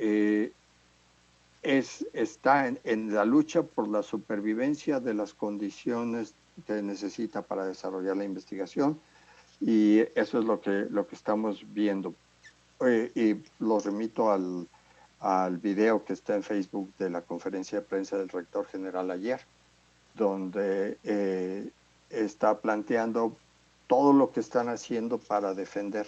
está en la lucha por la supervivencia de las condiciones que necesita para desarrollar la investigación, y eso es lo que estamos viendo. Y los remito al video que está en Facebook de la conferencia de prensa del rector general ayer, donde está planteando todo lo que están haciendo para defender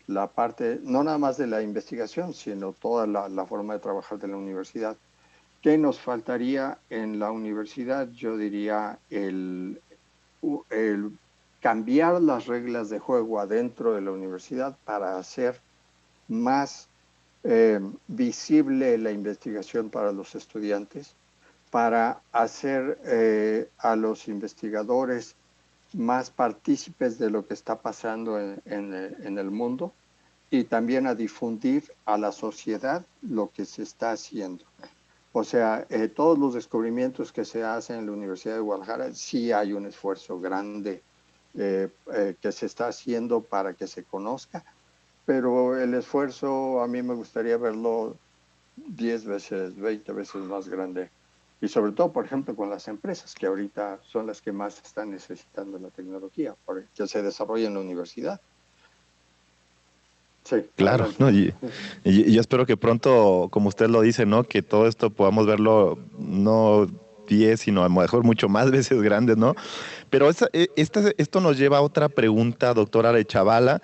la parte, no nada más de la investigación, sino toda la forma de trabajar de la universidad. ¿Qué nos faltaría en la universidad? Yo diría el cambiar las reglas de juego adentro de la universidad para hacer más visible la investigación para los estudiantes, para hacer a los investigadores más partícipes de lo que está pasando en el mundo, y también a difundir a la sociedad lo que se está haciendo. O sea, todos los descubrimientos que se hacen en la Universidad de Guadalajara, sí hay un esfuerzo grande que se está haciendo para que se conozca, pero el esfuerzo a mí me gustaría verlo 10 veces, 20 veces más grande. Y sobre todo, por ejemplo, con las empresas, que ahorita son las que más están necesitando la tecnología, que se desarrolla en la universidad. Sí, Claro, adelante. ¿no? Y yo espero que pronto, como usted lo dice, ¿no? Que todo esto podamos verlo no 10, sino a lo mejor mucho más veces grandes, ¿no? Pero esto nos lleva a otra pregunta, doctora Arechavala,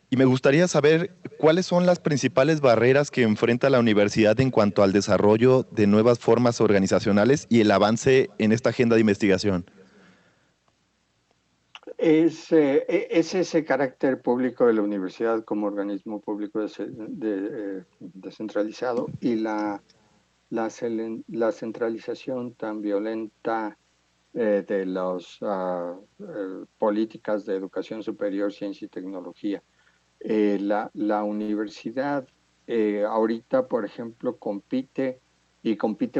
y me gustaría saber cuáles son las principales barreras que enfrenta la universidad en cuanto al desarrollo de nuevas formas organizacionales y el avance en esta agenda de investigación. Es ese carácter público de la universidad como organismo público descentralizado, y la centralización tan violenta de las políticas de educación superior, ciencia y tecnología. La universidad ahorita, por ejemplo, compite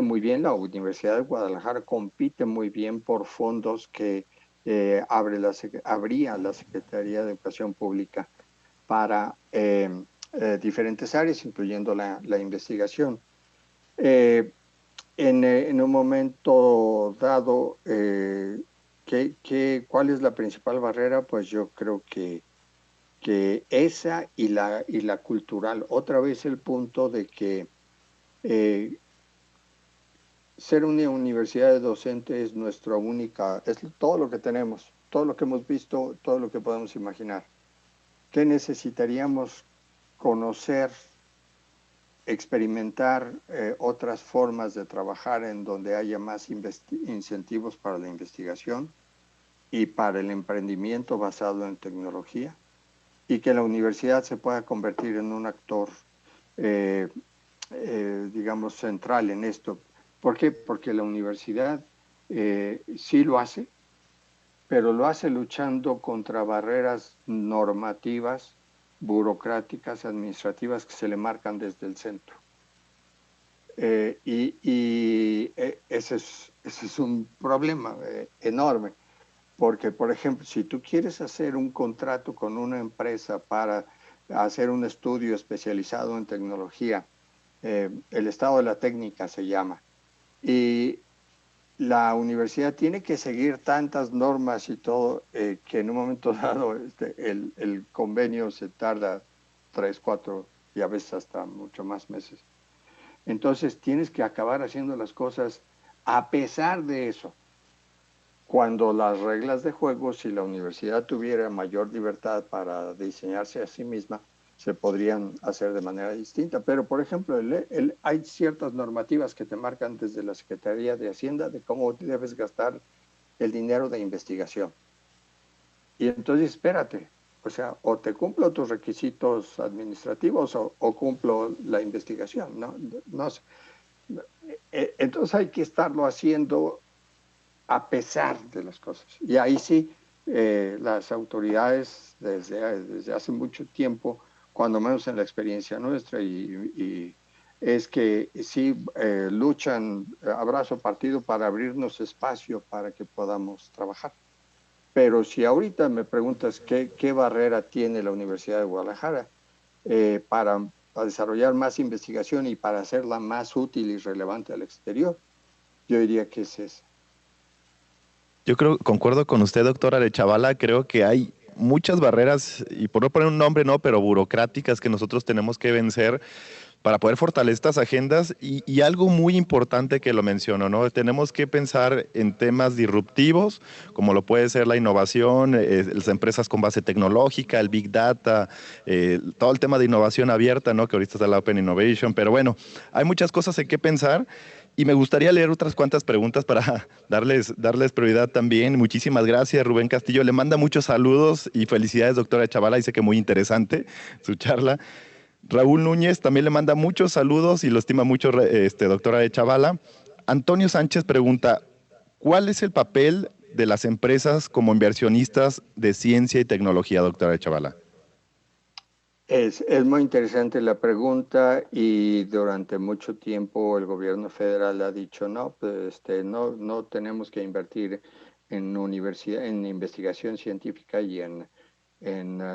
muy bien. La Universidad de Guadalajara compite muy bien por fondos que abría la Secretaría de Educación Pública para diferentes áreas, incluyendo la investigación. En un momento dado, ¿cuál es la principal barrera? Pues yo creo que esa y la cultural. Otra vez el punto de que ser una universidad de docente es nuestra única, es todo lo que tenemos, todo lo que hemos visto, todo lo que podemos imaginar. ¿Qué necesitaríamos conocer, experimentar otras formas de trabajar en donde haya más incentivos para la investigación y para el emprendimiento basado en tecnología? Y que la universidad se pueda convertir en un actor, digamos, central en esto. ¿Por qué? Porque la universidad sí lo hace, pero lo hace luchando contra barreras normativas, burocráticas, administrativas que se le marcan desde el centro. Ese es un problema enorme. Porque, por ejemplo, si tú quieres hacer un contrato con una empresa para hacer un estudio especializado en tecnología, el estado de la técnica se llama, y la universidad tiene que seguir tantas normas y todo, que en un momento dado el convenio se tarda 3, 4 y a veces hasta mucho más meses. Entonces tienes que acabar haciendo las cosas a pesar de eso. Cuando las reglas de juego, si la universidad tuviera mayor libertad para diseñarse a sí misma, se podrían hacer de manera distinta. Pero, por ejemplo, hay ciertas normativas que te marcan desde la Secretaría de Hacienda de cómo debes gastar el dinero de investigación. Y entonces, espérate, o sea, o te cumplo tus requisitos administrativos o cumplo la investigación, ¿no? No sé. Entonces hay que estarlo haciendo a pesar de las cosas. Y ahí sí, las autoridades desde hace mucho tiempo, cuando menos en la experiencia nuestra, y es que sí luchan a brazo partido para abrirnos espacio para que podamos trabajar. Pero si ahorita me preguntas qué barrera tiene la Universidad de Guadalajara para desarrollar más investigación y para hacerla más útil y relevante al exterior, yo diría que es esa. Yo concuerdo con usted, doctora Arechavala, creo que hay muchas barreras, y por no poner un nombre, no, pero burocráticas que nosotros tenemos que vencer para poder fortalecer estas agendas y algo muy importante que lo menciono, ¿no? Tenemos que pensar en temas disruptivos, como lo puede ser la innovación, las empresas con base tecnológica, el Big Data, todo el tema de innovación abierta, ¿no? Que ahorita está la Open Innovation, pero bueno, hay muchas cosas en qué pensar. Y me gustaría leer otras cuantas preguntas para darles prioridad también. Muchísimas gracias, Rubén Castillo. Le manda muchos saludos y felicidades, doctora Chavala. Dice que muy interesante su charla. Raúl Núñez también le manda muchos saludos y lo estima mucho, doctora Chavala. Antonio Sánchez pregunta, ¿cuál es el papel de las empresas como inversionistas de ciencia y tecnología, doctora Chavala? Es muy interesante la pregunta y durante mucho tiempo el gobierno federal ha dicho no, pues no tenemos que invertir en universidad, en investigación científica y en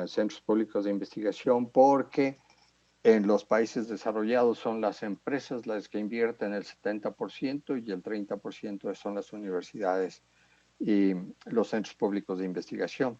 centros públicos de investigación porque en los países desarrollados son las empresas las que invierten el 70% y el 30% son las universidades y los centros públicos de investigación.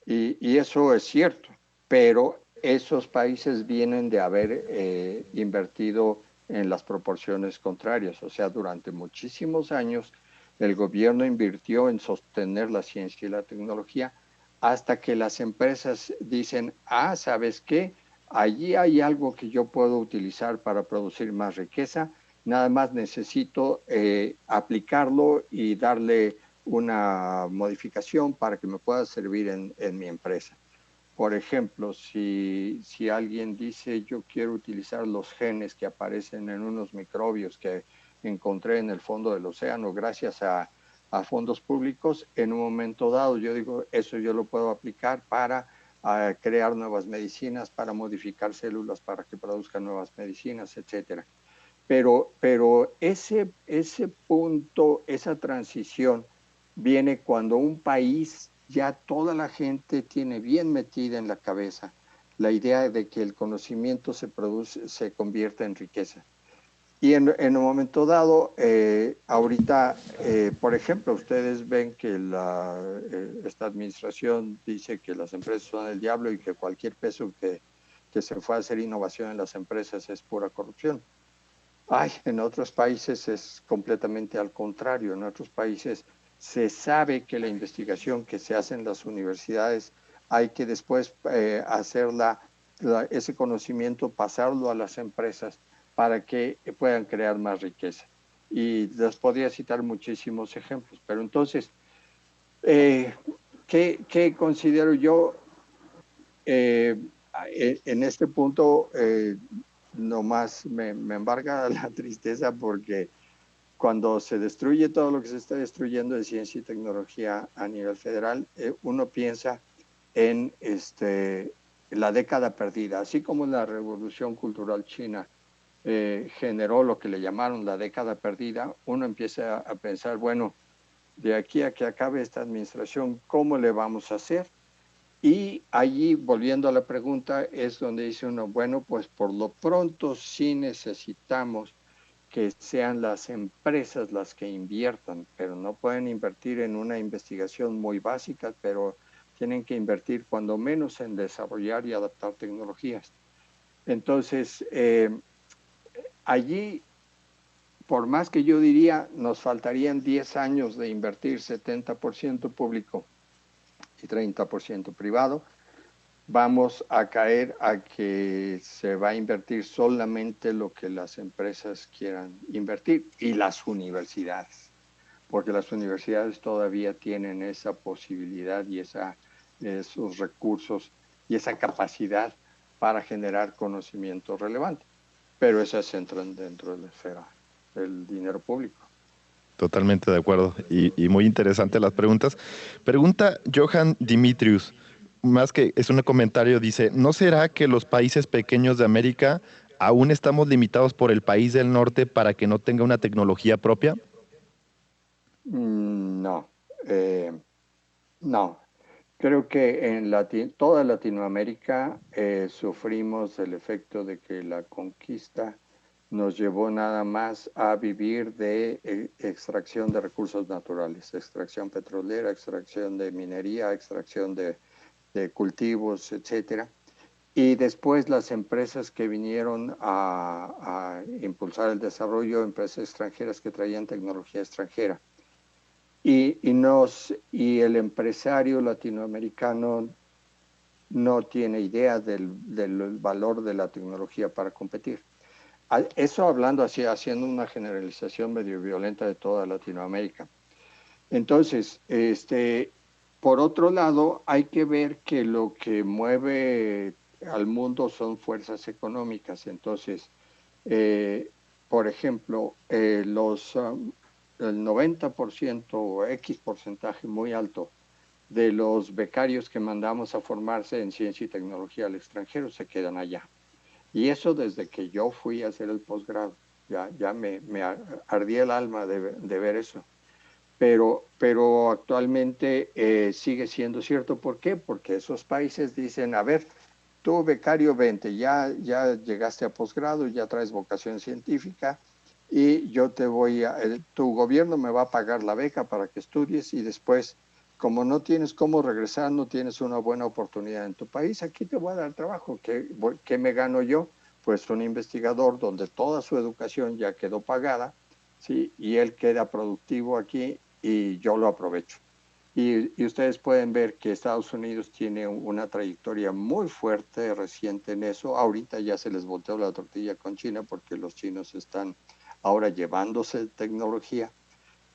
Y eso es cierto, pero esos países vienen de haber invertido en las proporciones contrarias. O sea, durante muchísimos años el gobierno invirtió en sostener la ciencia y la tecnología hasta que las empresas dicen, ¿sabes qué? Allí hay algo que yo puedo utilizar para producir más riqueza. Nada más necesito aplicarlo y darle una modificación para que me pueda servir en mi empresa. Por ejemplo, si alguien dice yo quiero utilizar los genes que aparecen en unos microbios que encontré en el fondo del océano gracias a fondos públicos, en un momento dado yo digo, eso yo lo puedo aplicar para crear nuevas medicinas, para modificar células para que produzcan nuevas medicinas, etcétera. Pero ese punto, esa transición, viene cuando un país ya toda la gente tiene bien metida en la cabeza la idea de que el conocimiento se convierte en riqueza. Y en un momento dado, ahorita, por ejemplo, ustedes ven que esta administración dice que las empresas son el diablo y que cualquier peso que se fue a hacer innovación en las empresas es pura corrupción. En otros países es completamente al contrario. En otros países se sabe que la investigación que se hace en las universidades hay que después ese conocimiento, pasarlo a las empresas para que puedan crear más riqueza. Y les podría citar muchísimos ejemplos. Pero entonces, ¿qué considero yo? En este punto, nomás me embarga la tristeza porque cuando se destruye todo lo que se está destruyendo de ciencia y tecnología a nivel federal, uno piensa en la década perdida, así como la Revolución Cultural China generó lo que le llamaron la década perdida, uno empieza a pensar, bueno, de aquí a que acabe esta administración, ¿cómo le vamos a hacer? Y allí, volviendo a la pregunta, es donde dice uno, bueno, pues por lo pronto sí necesitamos que sean las empresas las que inviertan, pero no pueden invertir en una investigación muy básica, pero tienen que invertir cuando menos en desarrollar y adaptar tecnologías. Entonces, allí, por más que yo diría, nos faltarían 10 años de invertir 70% público y 30% privado, vamos a caer a que se va a invertir solamente lo que las empresas quieran invertir y las universidades, porque las universidades todavía tienen esa posibilidad y esos recursos y esa capacidad para generar conocimiento relevante, pero esas entran dentro de la esfera del dinero público. Totalmente de acuerdo y muy interesante las preguntas. Pregunta Johan Dimitrius, más que es un comentario, dice, ¿no será que los países pequeños de América aún estamos limitados por el país del norte para que no tenga una tecnología propia? No, no. Creo que en toda Latinoamérica sufrimos el efecto de que la conquista nos llevó nada más a vivir de extracción de recursos naturales, extracción petrolera, extracción de minería, extracción de cultivos, etcétera. Y después las empresas que vinieron a impulsar el desarrollo, empresas extranjeras que traían tecnología extranjera. Y el empresario latinoamericano no tiene idea del valor de la tecnología para competir. Eso hablando así, haciendo una generalización medio violenta de toda Latinoamérica. Entonces, por otro lado, hay que ver que lo que mueve al mundo son fuerzas económicas. Entonces, por ejemplo, el 90% o X porcentaje muy alto de los becarios que mandamos a formarse en ciencia y tecnología al extranjero se quedan allá. Y eso desde que yo fui a hacer el posgrado. Ya me ardía el alma de ver eso. Pero actualmente sigue siendo cierto. ¿Por qué? Porque esos países dicen, a ver, tú becario, vente, ya llegaste a posgrado, ya traes vocación científica y yo te tu gobierno me va a pagar la beca para que estudies y después, como no tienes cómo regresar, no tienes una buena oportunidad en tu país, aquí te voy a dar trabajo. ¿Qué me gano yo? Pues un investigador donde toda su educación ya quedó pagada, ¿sí? Y él queda productivo aquí y yo lo aprovecho. Y ustedes pueden ver que Estados Unidos tiene una trayectoria muy fuerte, reciente en eso. Ahorita ya se les volteó la tortilla con China porque los chinos están ahora llevándose tecnología.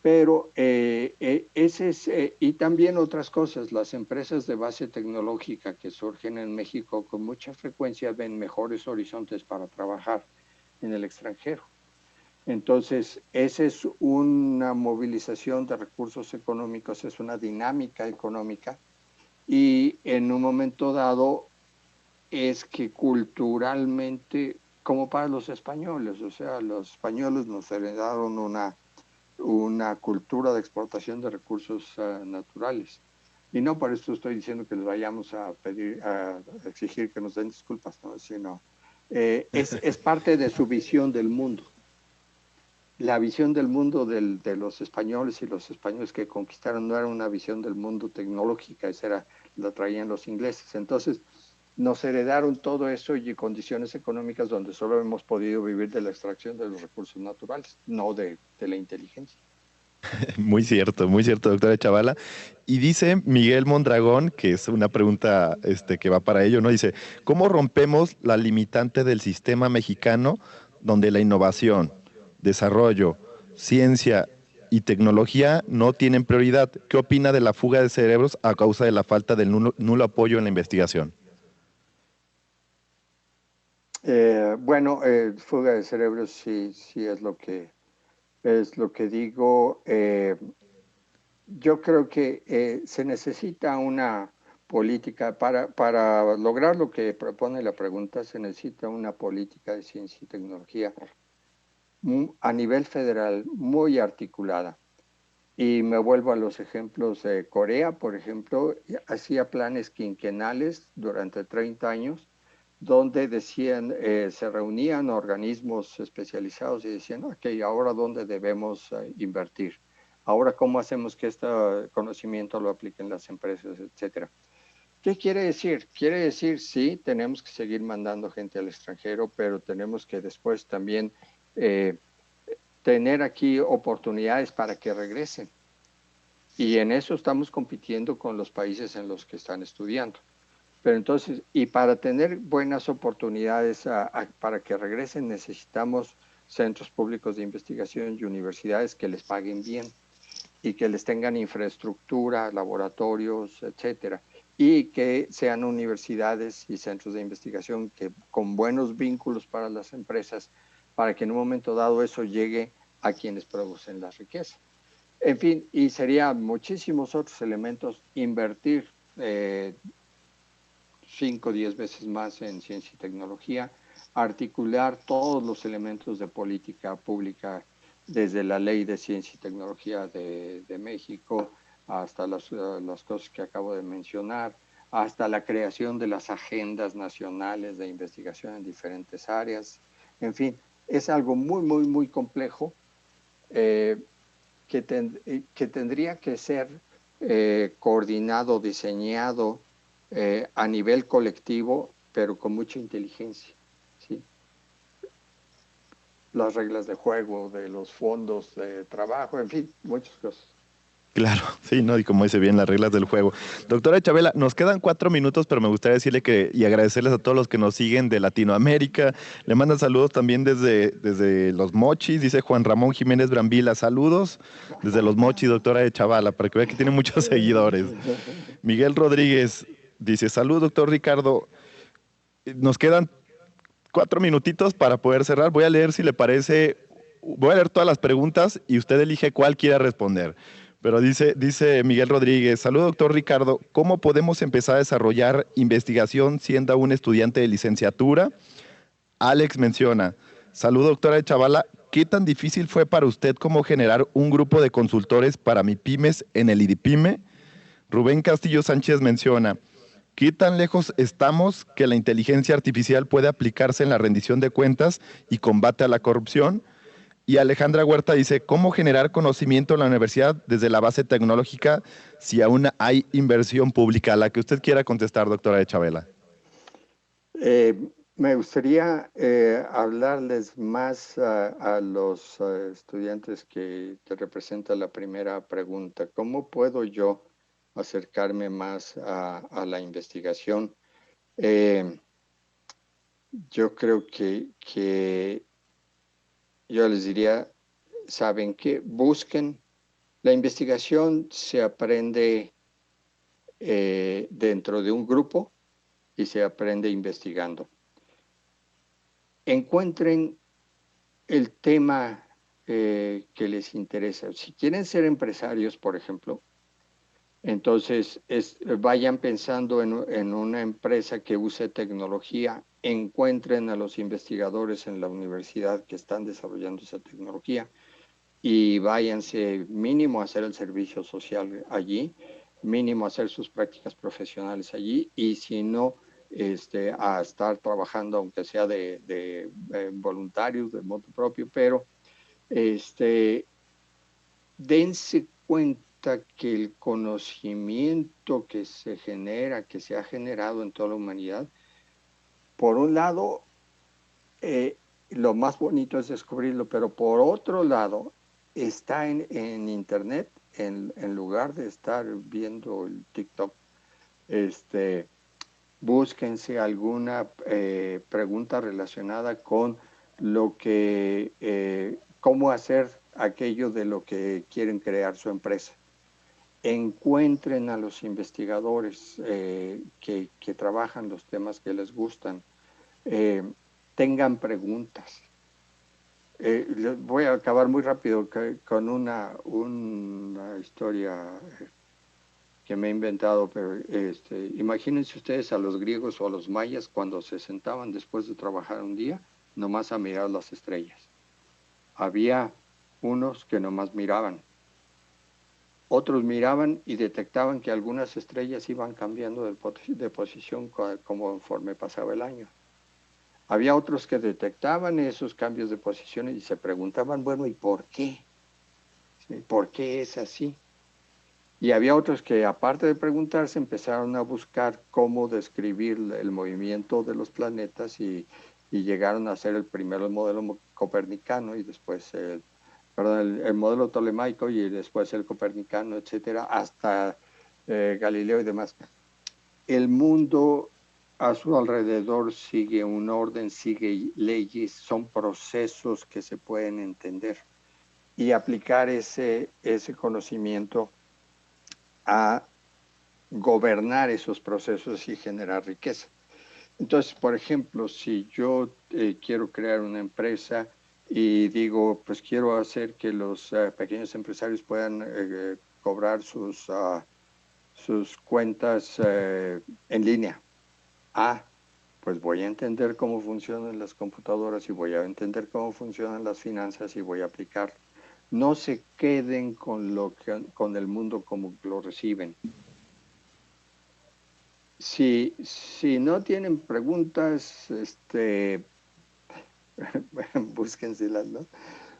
Pero y también otras cosas, las empresas de base tecnológica que surgen en México con mucha frecuencia ven mejores horizontes para trabajar en el extranjero. Entonces, esa es una movilización de recursos económicos, es una dinámica económica y en un momento dado es que culturalmente, como para los españoles, o sea, los españoles nos heredaron una cultura de exportación de recursos naturales. Y no por esto estoy diciendo que les vayamos a exigir que nos den disculpas, ¿no? Sino es parte de su visión del mundo. La visión del mundo de los españoles y los españoles que conquistaron no era una visión del mundo tecnológica, la traían los ingleses. Entonces, nos heredaron todo eso y condiciones económicas donde solo hemos podido vivir de la extracción de los recursos naturales, no de la inteligencia. Muy cierto, doctora Chavala. Y dice Miguel Mondragón, que es una pregunta que va para ello, ¿no? Dice, ¿cómo rompemos la limitante del sistema mexicano donde la innovación, desarrollo, ciencia y tecnología no tienen prioridad? ¿Qué opina de la fuga de cerebros a causa de la falta del nulo apoyo en la investigación? Bueno, fuga de cerebros sí es lo que digo. Yo creo que se necesita una política para lograr lo que propone la pregunta, se necesita una política de ciencia y tecnología a nivel federal muy articulada. Y me vuelvo a los ejemplos de Corea, por ejemplo, hacía planes quinquenales durante 30 años donde decían, se reunían organismos especializados y decían, ok, ahora dónde debemos invertir, ahora cómo hacemos que este conocimiento lo apliquen las empresas, etcétera. ¿Qué quiere decir? Quiere decir, sí, tenemos que seguir mandando gente al extranjero, pero tenemos que después también tener aquí oportunidades para que regresen. Y en eso estamos compitiendo con los países en los que están estudiando. Pero entonces, y para tener buenas oportunidades para que regresen, necesitamos centros públicos de investigación y universidades que les paguen bien y que les tengan infraestructura, laboratorios, etcétera, y que sean universidades y centros de investigación que con buenos vínculos para las empresas, para que en un momento dado eso llegue a quienes producen la riqueza. En fin, y serían muchísimos otros elementos, invertir 5 o 10 veces más en ciencia y tecnología, articular todos los elementos de política pública, desde la ley de ciencia y tecnología de México hasta las cosas que acabo de mencionar, hasta la creación de las agendas nacionales de investigación en diferentes áreas. En fin, es algo muy complejo que tendría que ser coordinado, diseñado a nivel colectivo, pero con mucha inteligencia, ¿sí? Las reglas de juego, de los fondos de trabajo, en fin, muchas cosas. Claro, sí, ¿no? Y como dice bien, las reglas del juego. Doctora Chabela, nos quedan 4 minutos, pero me gustaría decirle y agradecerles a todos los que nos siguen de Latinoamérica. Le mandan saludos también desde Los Mochis, dice Juan Ramón Jiménez Brambila. Saludos desde Los Mochis, doctora Chabela, para que vea que tiene muchos seguidores. Miguel Rodríguez dice, salud, doctor Ricardo. Nos quedan 4 minutitos para poder cerrar. Voy a leer, si le parece, voy a leer todas las preguntas y usted elige cuál quiera responder. Pero dice Miguel Rodríguez, saludos doctor Ricardo, ¿cómo podemos empezar a desarrollar investigación siendo un estudiante de licenciatura? Alex menciona, saludos doctora Chavala, ¿qué tan difícil fue para usted como generar un grupo de consultores para MIPYMES en el IDIPYME? Rubén Castillo Sánchez menciona, ¿qué tan lejos estamos que la inteligencia artificial puede aplicarse en la rendición de cuentas y combate a la corrupción? Y Alejandra Huerta dice, ¿cómo generar conocimiento en la universidad desde la base tecnológica si aún hay inversión pública? La que usted quiera contestar, doctora de Chabela. Me gustaría hablarles más a los estudiantes que representa la primera pregunta. ¿Cómo puedo yo acercarme más a la investigación? Yo creo que yo les diría, ¿saben qué? Busquen. La investigación se aprende dentro de un grupo y se aprende investigando. Encuentren el tema que les interesa. Si quieren ser empresarios, por ejemplo, entonces vayan pensando en una empresa que use tecnología, encuentren a los investigadores en la universidad que están desarrollando esa tecnología y váyanse mínimo a hacer el servicio social allí, mínimo a hacer sus prácticas profesionales allí, y si no, a estar trabajando, aunque sea de voluntarios, de modo propio, pero dense cuenta que el conocimiento que se genera, que se ha generado en toda la humanidad, por un lado, lo más bonito es descubrirlo, pero por otro lado, está en Internet, en lugar de estar viendo el TikTok. Búsquense alguna pregunta relacionada con lo que, cómo hacer aquello de lo que quieren crear su empresa. Encuentren a los investigadores que trabajan los temas que les gustan. Tengan preguntas. Voy a acabar muy rápido con una historia que me he inventado, pero imagínense ustedes a los griegos o a los mayas cuando se sentaban después de trabajar un día, nomás a mirar las estrellas. Había unos que nomás miraban, otros miraban y detectaban que algunas estrellas iban cambiando de posición conforme pasaba el año. Había otros que detectaban esos cambios de posiciones y se preguntaban, bueno, ¿y por qué? ¿Sí? ¿Por qué es así? Y había otros que, aparte de preguntarse, empezaron a buscar cómo describir el movimiento de los planetas y llegaron a hacer el primero el modelo copernicano y después el modelo tolemaico y después el copernicano, etcétera, hasta Galileo y demás. El mundo a su alrededor sigue un orden, sigue leyes, son procesos que se pueden entender y aplicar ese conocimiento a gobernar esos procesos y generar riqueza. Entonces, por ejemplo, si yo quiero crear una empresa y digo, pues quiero hacer que los pequeños empresarios puedan cobrar sus cuentas en línea. Pues voy a entender cómo funcionan las computadoras y voy a entender cómo funcionan las finanzas y voy a aplicar. No se queden con el mundo como lo reciben. Si no tienen preguntas, búsquenselas, ¿no?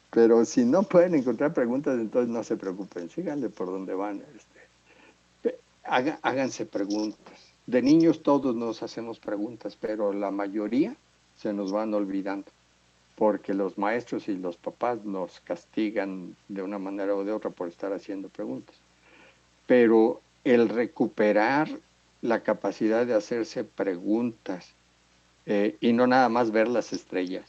Pero si no pueden encontrar preguntas, entonces no se preocupen, síganle por donde van. Háganse preguntas. De niños todos nos hacemos preguntas, pero la mayoría se nos van olvidando, porque los maestros y los papás nos castigan de una manera o de otra por estar haciendo preguntas. Pero el recuperar la capacidad de hacerse preguntas y no nada más ver las estrellas.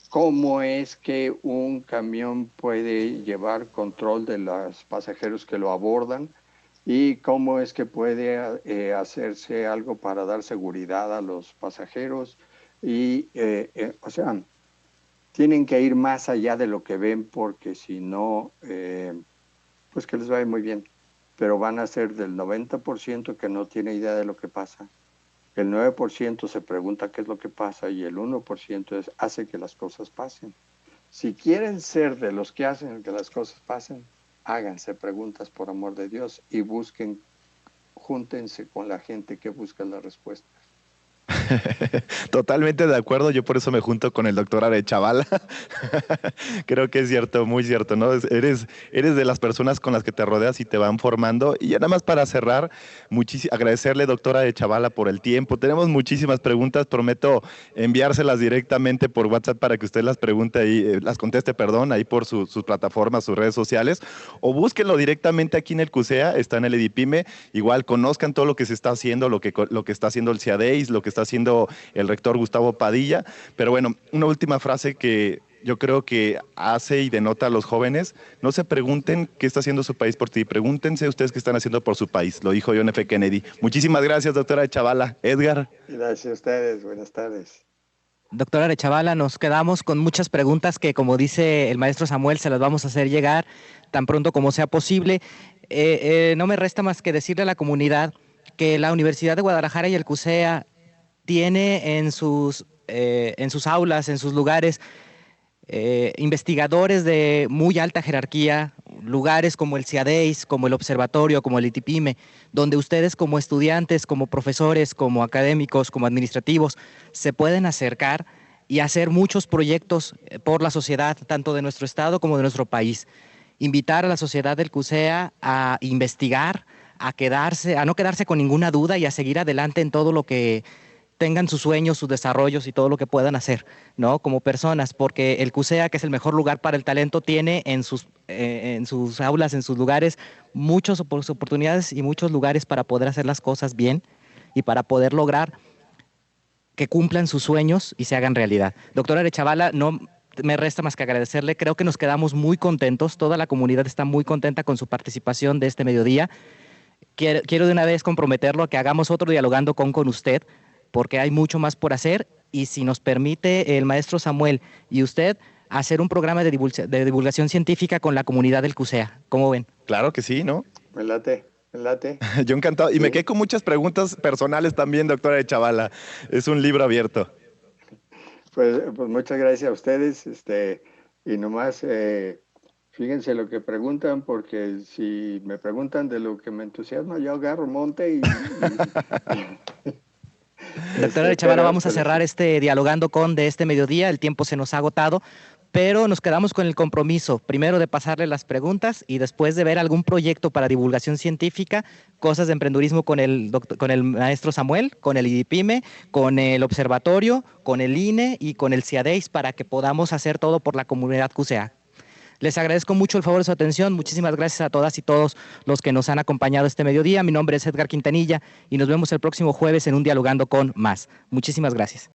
¿Cómo es que un camión puede llevar control de los pasajeros que lo abordan? ¿Y cómo es que puede hacerse algo para dar seguridad a los pasajeros? Y, tienen que ir más allá de lo que ven porque si no, pues que les va a ir muy bien. Pero van a ser del 90% que no tiene idea de lo que pasa. El 9% se pregunta qué es lo que pasa y el 1% hace que las cosas pasen. Si quieren ser de los que hacen que las cosas pasen, háganse preguntas por amor de Dios y júntense con la gente que busca la respuesta. Totalmente de acuerdo, yo por eso me junto con el doctor Arechavala. Creo que es cierto, muy cierto, ¿no? Eres de las personas con las que te rodeas y te van formando. Y ya nada más para cerrar, agradecerle, doctora Arechavala, por el tiempo. Tenemos muchísimas preguntas, prometo enviárselas directamente por WhatsApp para que usted las pregunte ahí, las conteste, perdón, ahí por sus plataformas, sus redes sociales, o búsquenlo directamente aquí en el CUSEA, está en el Edipime. Igual conozcan todo lo que se está haciendo, lo que está haciendo el CIADEIS, lo que está haciendo el rector Gustavo Padilla. Pero bueno, una última frase que yo creo que hace y denota a los jóvenes: no se pregunten qué está haciendo su país por ti, pregúntense ustedes qué están haciendo por su país. Lo dijo John F. Kennedy. Muchísimas gracias, doctora Chavala. Edgar. Gracias a ustedes, buenas tardes. Doctora Arechavala, nos quedamos con muchas preguntas que, como dice el maestro Samuel, se las vamos a hacer llegar tan pronto como sea posible. No me resta más que decirle a la comunidad que la Universidad de Guadalajara y el CUSEA tiene en sus aulas, en sus lugares, investigadores de muy alta jerarquía, lugares como el CIADEIS, como el Observatorio, como el ITIPIME, donde ustedes como estudiantes, como profesores, como académicos, como administrativos, se pueden acercar y hacer muchos proyectos por la sociedad, tanto de nuestro estado como de nuestro país. Invitar a la sociedad del CUSEA a investigar, a no quedarse con ninguna duda y a seguir adelante en todo lo que tengan sus sueños, sus desarrollos y todo lo que puedan hacer, ¿no? Como personas, porque el CUSEA, que es el mejor lugar para el talento, tiene en sus aulas, en sus lugares, muchas oportunidades y muchos lugares para poder hacer las cosas bien y para poder lograr que cumplan sus sueños y se hagan realidad. Doctora Arechavala, no me resta más que agradecerle. Creo que nos quedamos muy contentos. Toda la comunidad está muy contenta con su participación de este mediodía. Quiero de una vez comprometerlo a que hagamos otro dialogando con usted, porque hay mucho más por hacer, y si nos permite el maestro Samuel y usted hacer un programa de divulgación científica con la comunidad del CUSEA. ¿Cómo ven? Claro que sí, ¿no? Me late. Yo encantado. Y Sí. me quedé con muchas preguntas personales también, doctora de Chavala. Es un libro abierto. Pues muchas gracias a ustedes. Y nomás, fíjense lo que preguntan, porque si me preguntan de lo que me entusiasma, yo agarro monte Doctora Arechavala, vamos a cerrar este Dialogando con de este mediodía. El tiempo se nos ha agotado, pero nos quedamos con el compromiso, primero de pasarle las preguntas y después de ver algún proyecto para divulgación científica, cosas de emprendurismo con el maestro Samuel, con el IDIPYME, con el observatorio, con el INE y con el CIADEIS para que podamos hacer todo por la comunidad CUSEA. Les agradezco mucho el favor de su atención. Muchísimas gracias a todas y todos los que nos han acompañado este mediodía. Mi nombre es Edgar Quintanilla y nos vemos el próximo jueves en un Dialogando con más. Muchísimas gracias.